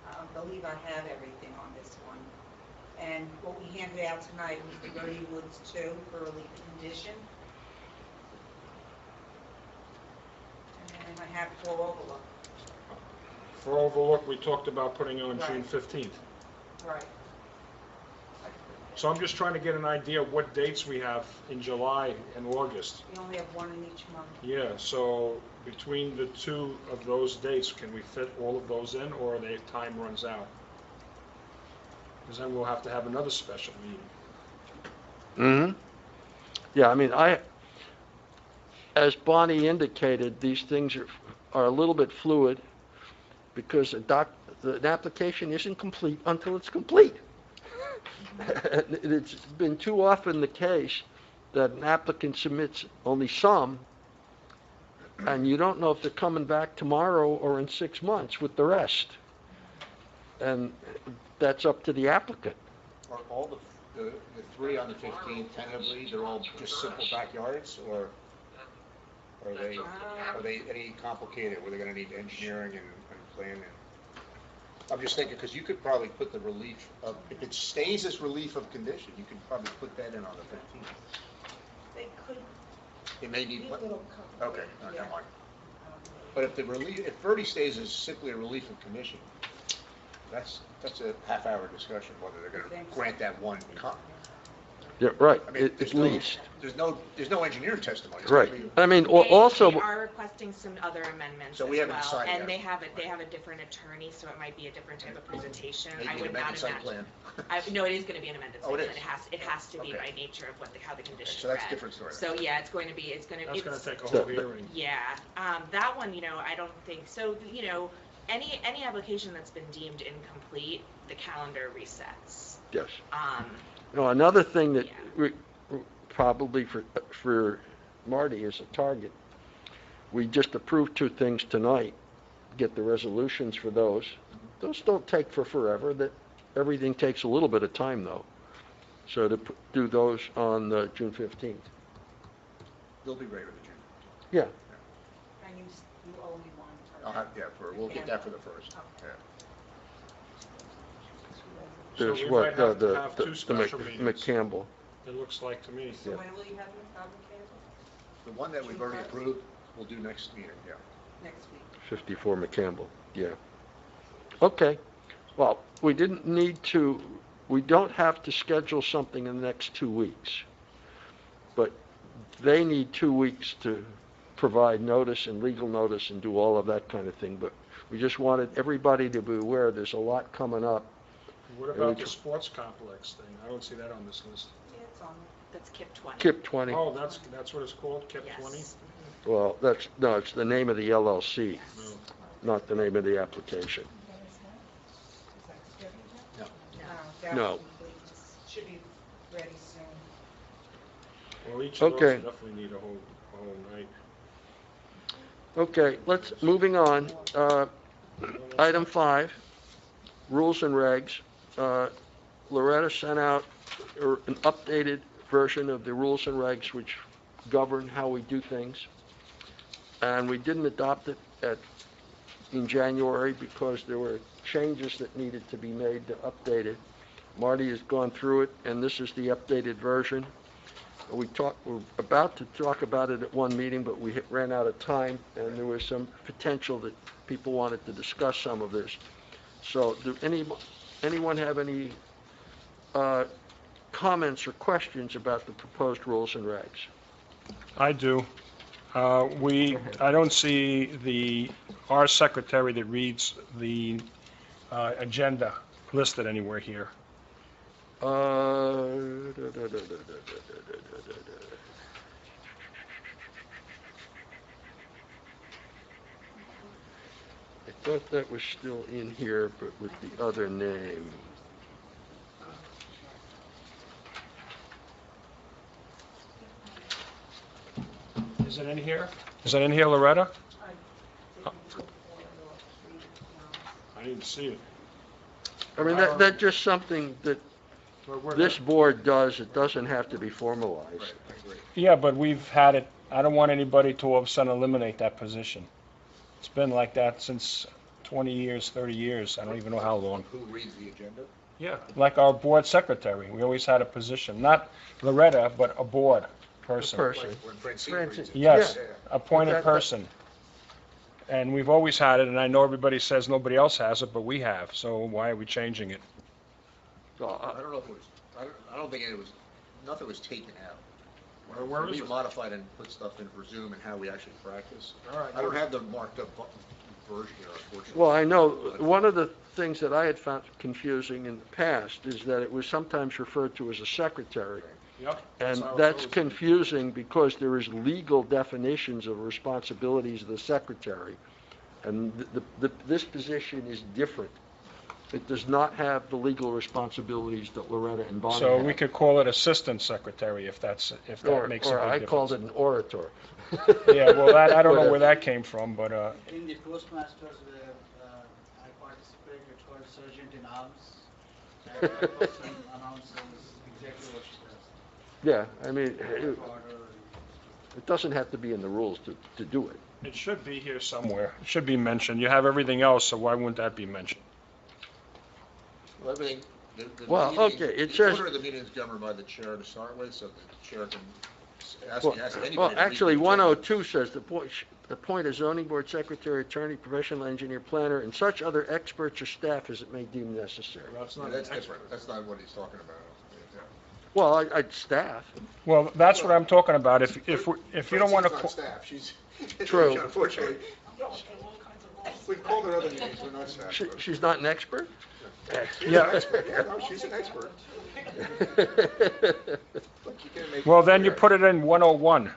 I believe I have everything on this one. And what we handed out tonight was the Verde Woods 2 for early condition. And I have 4 Overlook. For Overlook, we talked about putting on Right. June 15th. Right. So I'm just trying to get an idea of what dates we have in July and August. We only have one in each month. Yeah, so between the two of those dates, can we fit all of those in, or the time runs out? Because then we'll have to have another special meeting. Yeah, I mean, as Bonnie indicated, these things are a little bit fluid because an application isn't complete until it's complete. It's been too often the case that an applicant submits only some, and you don't know if they're coming back tomorrow or in 6 months with the rest. And that's up to the applicant. Are all the 3 on the 15th tentatively, they're all just simple backyards, or are they any complicated, where they're gonna need engineering and planning? I'm just thinking, because you could probably put the relief of, if it stays as relief of condition, you could probably put that in on the 15th. They could It may be need, a little complicated. okay, all right, never mind. But if the relief, if Verde stays as simply a relief of condition, that's a half-hour discussion, whether they're gonna grant that one Yeah, right, I mean, at least. There's no engineering testimony. It's gonna Right. be- I mean, They also, are requesting some other amendments So as we haven't well, decided and yet. they have a different attorney, so it might be a different type of presentation. Maybe I an would not amended site imagine. plan. No, it is gonna be an amended Oh, site it plan. is? It has to be Okay. by nature of how the conditions So that's a read. different story. So, yeah, it's gonna, That's gonna it's, take a whole hearing. yeah, that one, I don't think, so, any application that's been deemed incomplete, the calendar resets. yes. Another thing that Yeah. probably for Marty is a target. We just approved 2 things tonight, get the resolutions for those. Those don't take forever, everything takes a little bit of time though. So to do those on June 15th. They'll be ready with the June. Yeah, And you owe me one. I'll have, we'll get that for the 1st. Yeah. So there's we what, might have to have 2 the special meetings. McCampbell. It looks like to me. So when will you have the public hearing? The one that we've already approved, we'll do next meeting, yeah. next week. 54 McCampbell, yeah. Okay, well, we don't have to schedule something in the next 2 weeks, but they need 2 weeks to provide notice and legal notice and do all of that kind of thing, but we just wanted everybody to be aware there's a lot coming up. What about the sports complex thing? I don't see that on this list. Yeah, it's on. That's KIP 20. KIP 20. Oh, that's what it's called, KIP 20? Yes. Well, it's the name of the LLC, not the name of the application. That's No. complete. Should be ready soon. Well, each of those Okay. definitely need a whole night. Okay, moving on. Item 5, rules and regs. Loretta sent out an updated version of the rules and regs which govern how we do things. And we didn't adopt it in January because there were changes that needed to be made to update it. Marty has gone through it, and this is the updated version. We're about to talk about it at one meeting, but we ran out of time, and there was some potential that people wanted to discuss some of this. So, do anyone have any comments or questions about the proposed rules and regs? I do. I don't see our secretary that reads the agenda listed anywhere here. I thought that was still in here, but with the other name. Is it in here? Is that in here, Loretta? I didn't see it. I mean, that's just something that this board does. It doesn't have to be formalized. Yeah, but we've had it, I don't want anybody to all of a sudden eliminate that position. It's been like that since 20 years, 30 years, I don't even know how long. Who reads the agenda? Yeah, like our board secretary, we always had a position, not Loretta, but a board person. When Francine reads it. Yes, Yeah. appointed Okay. person. And we've always had it, and I know everybody says nobody else has it, but we have, so why are we changing it? So, I don't know if it was, I don't think it was, nothing was taken out. Where is We it? modified and put stuff in for Zoom and how we actually practice. All right. I don't have the marked up version here, unfortunately. well, I know one of the things that I had found confusing in the past is that it was sometimes referred to as a secretary. Yep. And how it that's goes. confusing because there is legal definitions of responsibilities of the secretary. And this position is different. It does not have the legal responsibilities that Loretta and Bonnie So have. we could call it assistant secretary if that makes a Or big I difference. called it an orator. Yeah, well, I don't know where that came from, but, In the Toastmasters where I participate, it's called Sergeant in Arms. And the person announces exactly what she does. Yeah, I mean, Order. it doesn't have to be in the rules to do it. it should be here somewhere. It should be mentioned. You have everything else, so why wouldn't that be mentioned? Well, everything, the Well, meeting- okay, it the says- order of the meeting is governed by the chair to start with, so the chair can ask Well, anybody. well, to read actually, the 102 says appoint a zoning board secretary, attorney, professional engineer, planner, and such other experts or staff as it may deem necessary. That's agenda. That's different. That's not what he's talking about. Well, I'd staff. Well, that's what I'm talking about. If you don't want to, Francine's not staff, she's. True. Unfortunately. We've called her other names, we're not staff. She's not an expert? She's an expert, yeah, no, she's an expert. Look, you can't make- well, then you put it in 101,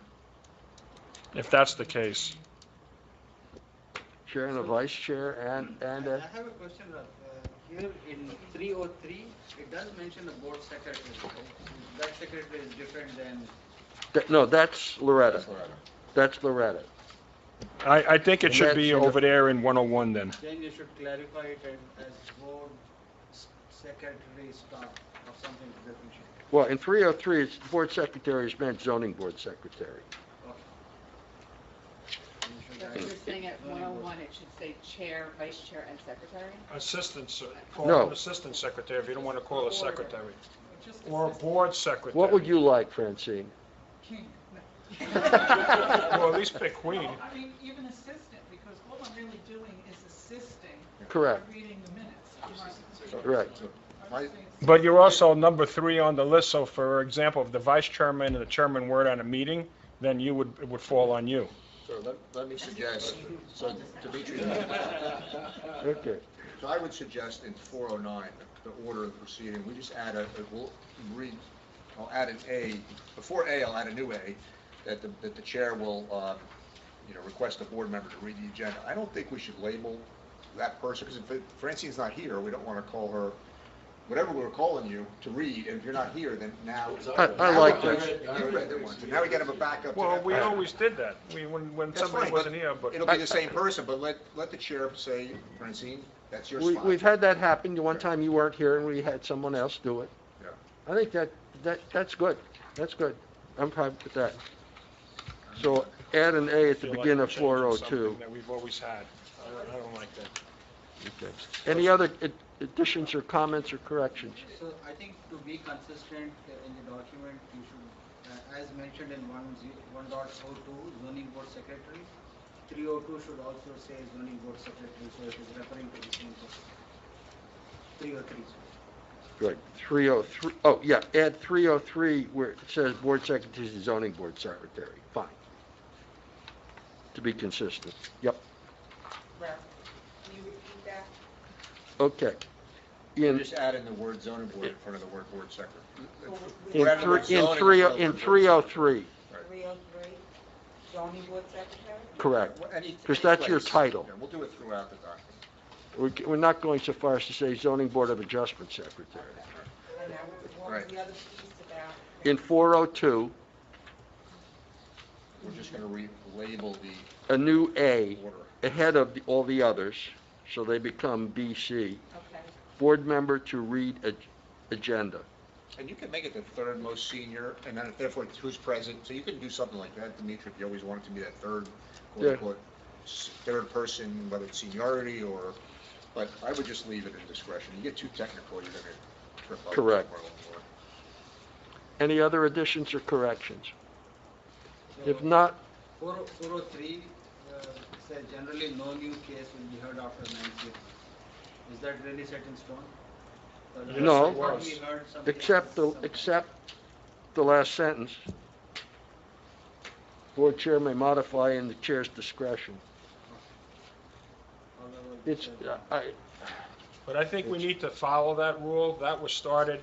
if that's the case. Chair and a vice chair and I have a question, here in 303, it does mention the board secretary. That secretary is different than, no, that's Loretta. That's Loretta. I think it should And be that's in the- over there in 101 then. then you should clarify it as board secretary staff or something different. Well, in 303, it's board secretary is meant zoning board secretary. So you're saying at 101, it should say chair, vice chair, and secretary? Assistant, call No. it an assistant secretary if you don't want to call it secretary. Or a board secretary. What would you like, Francine? Well, at least pick queen. I mean, even assistant, because all I'm really doing is assisting. Correct. by reading the minutes. Right. But you're also number 3 on the list, so for example, if the vice chairman and the chairman weren't at a meeting, then it would fall on you. So let me suggest, so Dimitri, Okay. so I would suggest in 409, the order of the proceeding, we just add I'll add an A, before A, I'll add a new A, that the chair will, request a board member to read the agenda. I don't think we should label that person, because if Francine's not here, we don't want to call her, whatever we're calling you to read, and if you're not here, then now. I like that. You read it once, and now we got to have a backup. to Well, that. we always did that, when That's somebody fine, wasn't here, but. It'll be the same person, but let the chair say, Francine, that's your spot. We've had that happen. The one time you weren't here and we had someone else do it. Yeah. I think that's good. That's good. I'm fine with that. So add an A at the feel like beginning we're of changing 402. something that we've always had. I don't like that. Okay. Any other additions or comments or corrections? So I think to be consistent in the document, you should, as mentioned in 1.02, zoning board secretary, 302 should also say zoning board secretary, so it is referring to the same person. 303. Right, 303, oh, yeah, add 303 where it says board secretary to zoning board secretary, fine. To be consistent, yep, Well, can you repeat that? okay. In, Just add in the word zoning board in front of the word board secretary. in Rather than three, in zoning, three, it's in board 303, 303, zoning board secretary? correct, Well, any because that's your place. title. Yeah, we'll do it throughout the document. We're not going so far as to say zoning board of adjustment secretary. And now what was Right. the other piece about? In 402, We're just going to relabel the a new A order. ahead of all the others, so they become BC. Okay. Board member to read agenda. And you can make it the third most senior, and then therefore who's present. So you can do something like that, Dimitri, if you always want it to be that third, quote Yeah. unquote, third person, whether it's seniority or, but I would just leave it in discretion. You get too technical, you're going to trip up. Correct. Any other additions or corrections? If not, 403 says generally no new case will be heard after 9 years. Is that really set in stone? Or No. I thought we heard some except the last sentence. Board chair may modify in the chair's discretion. It's, But I think we need to follow that rule. That was started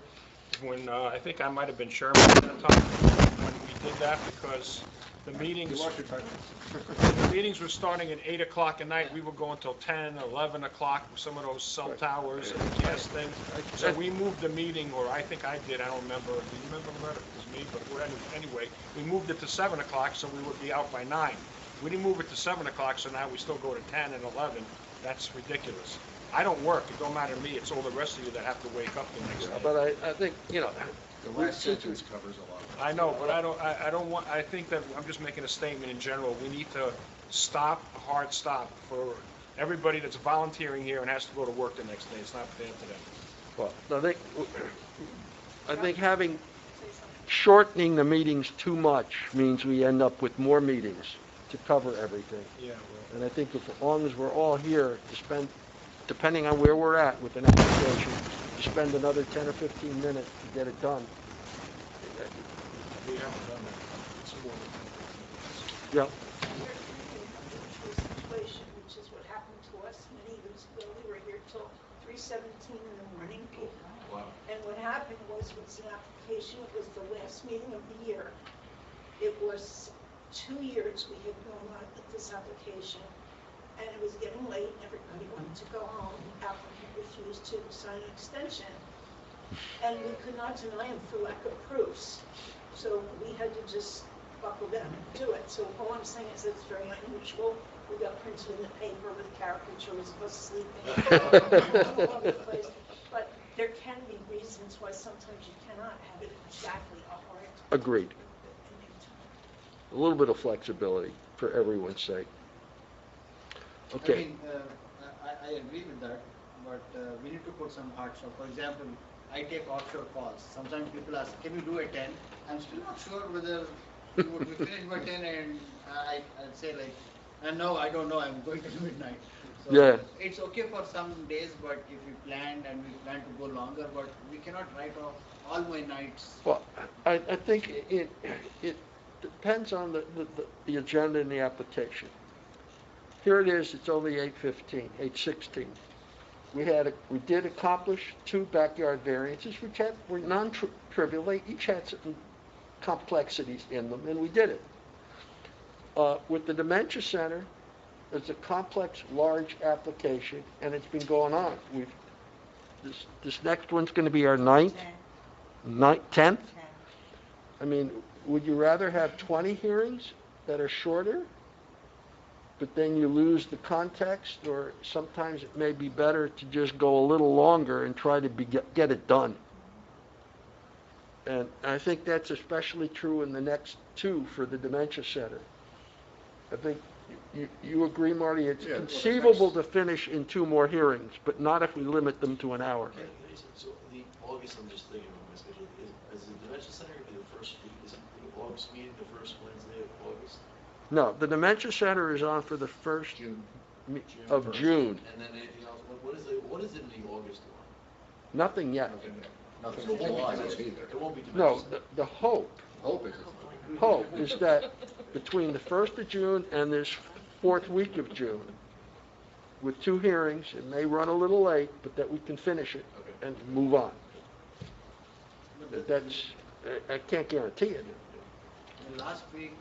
when, I think I might have been chairman at that time, when we did that, because the meetings, the meetings were starting at 8 o'clock at night. We were going till 10, 11 o'clock with some of those cell towers and the gas things. So we moved the meeting, or I think I did, I don't remember. Do you remember, Loretta? It was me, but anyway, we moved it to 7 o'clock so we would be out by 9. We didn't move it to 7 o'clock, so now we still go to 10 and 11. That's ridiculous. I don't work, it don't matter to me, it's all the rest of you that have to wake up the next day. but I think, The last sentence covers a lot. I know, but I don't want, I think that, I'm just making a statement in general, we need to stop, a hard stop for everybody that's volunteering here and has to go to work the next day, it's not fair to them. well, I think shortening the meetings too much means we end up with more meetings to cover everything. Yeah, And I think as long as we're all here to spend, depending on where we're at with an application, to spend another 10 or 15 minutes to get it done. we haven't done that. It's more Yeah, Situation, which is what happened to us many years ago. We were here till 3:17 in the morning. And what happened was an application, it was the last meeting of the year. It was 2 years we had gone on with this application, and it was getting late, everybody wanted to go home. The applicant refused to sign an extension, and we could not deny him for lack of proofs. So we had to just buckle down and do it. So all I'm saying is it's very unusual. We got printed in the paper with caricatures of us sleeping all over the place. But there can be reasons why sometimes you cannot have it exactly a hard agreed. A little bit of flexibility for everyone's sake. I Okay, mean, I agree with that, but we need to put some hard stuff. For example, I take offshore calls. Sometimes people ask, can you do at 10? I'm still not sure whether you would be finished by 10, and I'd say like, No, I don't know, I'm going to midnight. So Yeah. it's okay for some days, but if we planned and we plan to go longer, but we cannot write off all my nights. Well, I think it depends on the agenda and the application. Here it is, it's only 8:15, 8:16. We did accomplish 2 backyard variances, which were non-trivial. They each had certain complexities in them, and we did it. With the Dementia Center, it's a complex, large application, and it's been going on. This next one's going to be our 10th? I mean, would you rather have 20 hearings that are shorter, but then you lose the context, or sometimes it may be better to just go a little longer and try to get it done? And I think that's especially true in the next 2 for the Dementia Center. I think you agree, Marty? It's conceivable to finish in 2 more hearings, but not if we limit them to an hour. So the August, I'm just thinking of my schedule, is the Dementia Center going to be the first week, is it the August meeting the first Wednesday of August? No, the Dementia Center is on for the 1st of June. And then anything else, what is it in the August one? Nothing yet. Nothing in July either. It won't be Dementia No, Center. the hope is that between the 1st of June and this 4th week of June, with 2 hearings, it may run a little late, but that we can finish it and move on. I can't guarantee it. The last week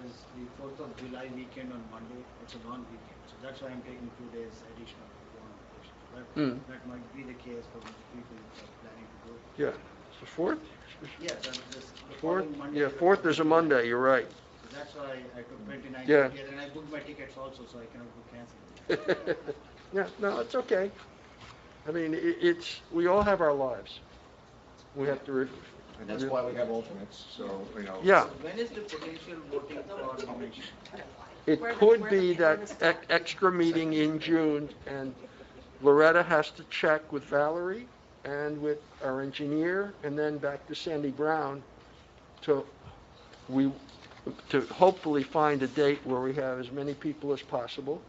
is the 4th of July weekend on Monday. It's a long weekend, so that's why I'm taking 2 days additional on vacation. That might be the case for people planning to go. Yeah, it's the 4th? Yeah, the 4th? following Monday. Yeah, 4th is a Monday, you're right. So that's why I took 29 Yeah. together, and I booked my tickets also, so I cannot go cancel. Yeah, no, it's okay. I mean, we all have our lives. We have to... And that's why we have alternates, so, Yeah. So when is the potential voting for nomination? It could be that extra meeting in June, and Loretta has to check with Valerie and with our engineer, and then back to Sandy Brown to hopefully find a date where we have as many people as possible,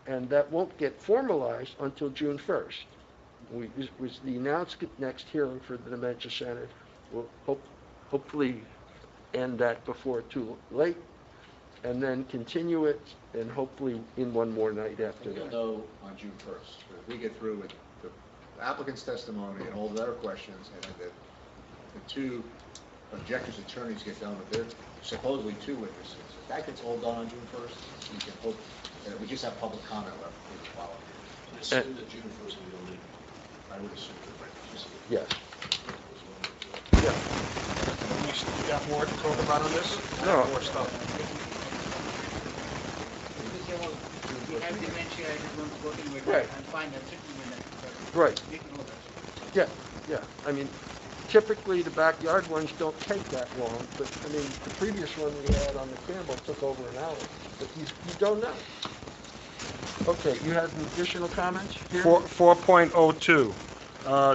and that won't get formalized until June 1st. Was the announced next hearing for the Dementia Center. We'll hopefully end that before too late, and then continue it, and hopefully in one more night after We'll that. know on June 1st. If we get through with the applicant's testimony and all the other questions, and then the 2 objectors' attorneys get done with their supposedly 2 witnesses, if that gets all done on June 1st, we can hope that we just have public comment left for the following. I assume that June 1st will be the lead. I would assume that. Yes. You got more to talk about on this? No. More stuff. If you have dementia, I just want to go to midnight. Right. I'm fine, I'm sitting midnight. Right. Make a note of that. Yeah. I mean, typically the backyard ones don't take that long, but I mean, the previous one we had on the Campbell took over an hour, but you don't know. Okay, you have some additional comments here? 4.02,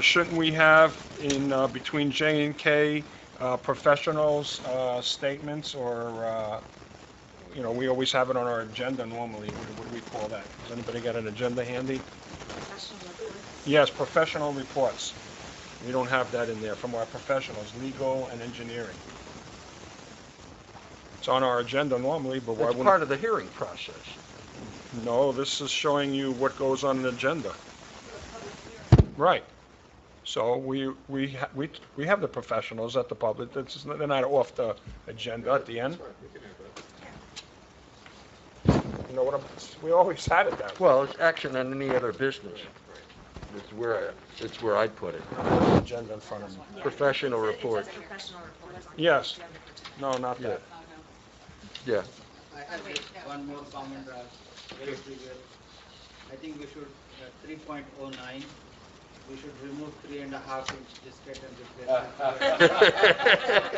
shouldn't we have in between J and K professionals' statements, or, we always have it on our agenda normally. What do we call that? Does anybody got an agenda handy? Yes, professional reports. We don't have that in there from our professionals, legal and engineering. It's on our agenda normally, but why It's wouldn't... part of the hearing process. No, this is showing you what goes on an agenda. Right. So we have the professionals at the public. They're not off the agenda at the end. You know what we always had it that way. Well, it's action on any other business. It's where I'd put it. Agenda in front of me. Professional reports. Yes. No, not that. Yeah. I have just one more comment, very trivial. I think we should, 3.09, we should remove 3.5-inch diskette and replace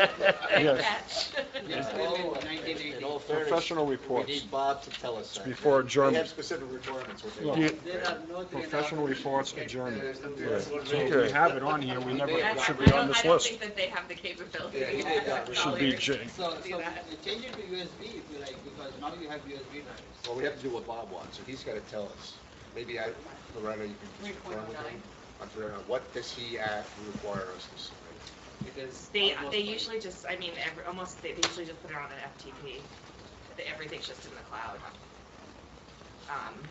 it. Yes. It's 1980. all fairness, Professional we reports. need Bob to tell us that. before They adjournment. have specific requirements, what they Look, want. There are no 3.5. Professional reports adjournment. So Okay. we have it on here, we never, I it should I be don't, on this I don't list. think that they have the capability. Yeah, he did that. Should be J. So change it to USB if you like, because now you have USB drives. Well, we have to do what Bob wants, so he's gotta tell us. Maybe Loretta, you can confirm with him. I'm sorry, what does he require us to submit? Because They almost they like- usually just, I mean, they usually just put it on an FTP. Everything's just in the cloud.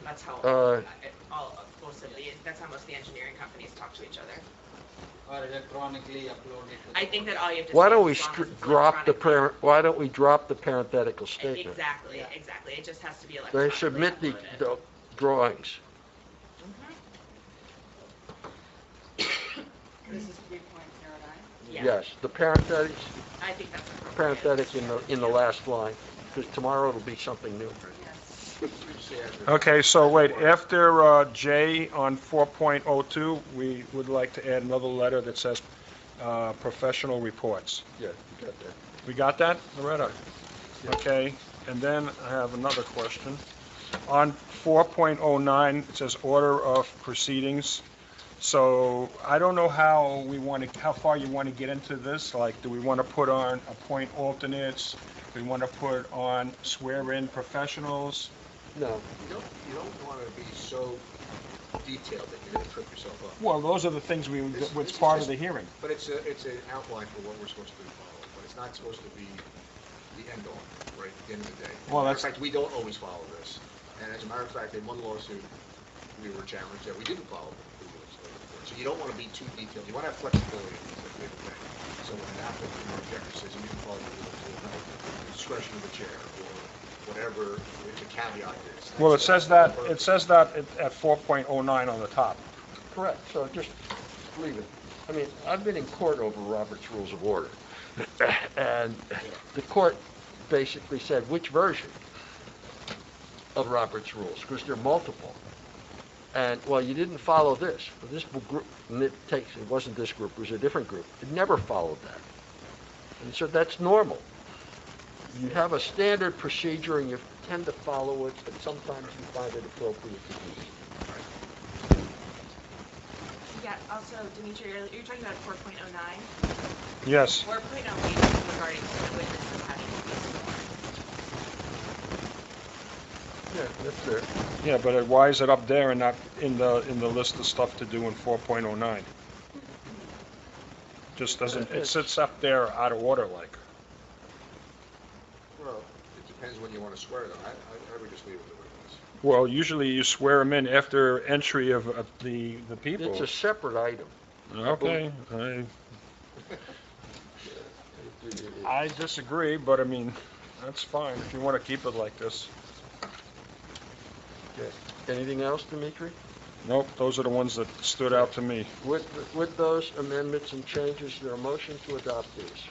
That's how that's how most of the engineering companies talk to each other. Or electronically upload it to the. I think that all you have to Why say don't we is as long as it's drop the electronic. why don't we drop the parenthetical statement? Exactly, exactly. It just has to be They electronically submit the uploaded. drawings. This is 3.09? Yeah. Yes, the parenthetics, I think that's appropriate. parenthetic in the last line, because tomorrow it'll be something new. Okay, so wait, after J on 4.02, we would like to add another letter that says professional reports. Yeah, you got that. We got that, Loretta? Okay, and then I have another question. On 4.09, it says order of proceedings. So I don't know how far you want to get into this. Like, do we want to put on appoint alternates? Do we want to put on swear-in professionals? No. You don't wanna be so detailed that you're gonna trip yourself up. Well, those are the things what's part of the hearing. But it's an outline for what we're supposed to follow, but it's not supposed to be the end all, right, at the end of the day. Well, Matter of that's- fact, we don't always follow this. And as a matter of fact, in one lawsuit, we were challenged that we didn't follow the rules of the court. So you don't wanna be too detailed, you wanna have flexibility at the end of the day. So when an applicant or objector says you didn't follow the rules, you know, discretion of the chair, or whatever, it's a caveat is. Well, it says that at 4.09 on the top. Correct, so just leave it. I mean, I've been in court over Robert's Rules of Order, and the court basically said, which version of Robert's Rules? Because there are multiple. And, well, you didn't follow this. Well, this group, and it wasn't this group, it was a different group. It never followed that. And so that's normal. You have a standard procedure and you tend to follow it, but sometimes you find it appropriate to do. Yeah, also, Dimitri, you're talking about 4.09? Yes. 4.08 is regarding the witnesses having to be sworn. Yeah, that's there. Yeah, but why is it up there and not in the list of stuff to do in 4.09? Just doesn't, it sits up there out of order like. Well, it depends when you wanna swear them. I would just leave it the way it is. Well, usually you swear them in after entry of the people. It's a separate item. Okay, I disagree, but I mean, that's fine if you want to keep it like this. Okay. Anything else, Dimitri? Nope, those are the ones that stood out to me. With those amendments and changes, is there a motion to adopt these?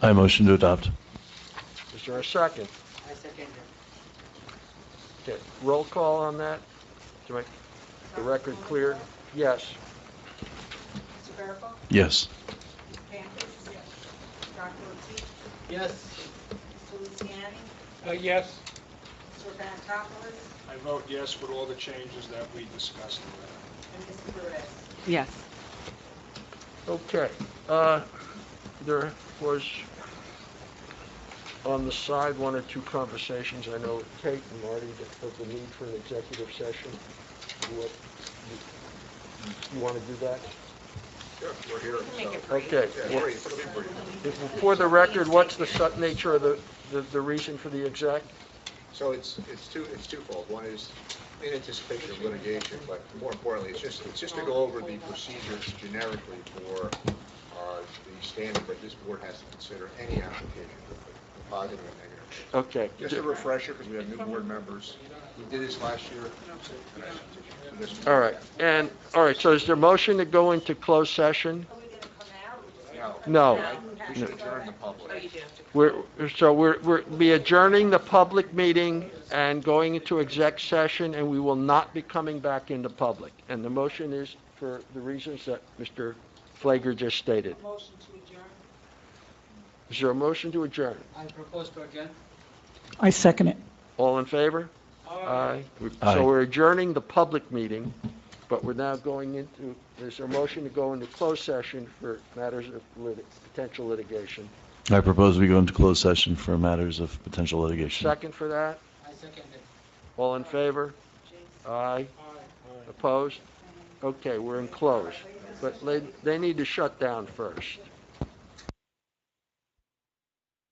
I motion to adopt. Is there a second? I second it. Okay, roll call on that to make the record clear? Yes. Mr. Verifol? Yes. Ms. Campos? Yes. Dr. Ortiz? Yes. Mr. Luciani? Yes. Mr. Bantakoulis? I vote yes with all the changes that we discussed. And Mr. Perez? Yes. Okay. There was on the side one or two conversations. I know Kate and Marty of the need for an executive session. You want to do that? Sure, we're here. Make it so- brief. Okay. Yeah, Well, brief, it'll be brief. For the record, what's the nature of the reason for the exec? So it's twofold. One is in anticipation of litigation, but more importantly, it's just to go over the procedures generically for the standard that this board has to consider any application, positive and negative. Okay. Just a refresher, because we have new board members. We did this last year. All right. And, all right, so is there motion to go into closed session? No. We should adjourn the public. Oh, you do have to. We're be adjourning the public meeting and going into exec session, and we will not be coming back into public. And the motion is for the reasons that Mr. Flager just stated. Motion to adjourn? Is there a motion to adjourn? I propose to adjourn. I second it. All in favor? Aye. Aye. So we're adjourning the public meeting, but we're now going into, is there a motion to go into closed session for matters of potential litigation? I propose we go into closed session for matters of potential litigation. Second for that? I second it. All in favor? Aye. Opposed? Okay, we're in closed, but they need to shut down first.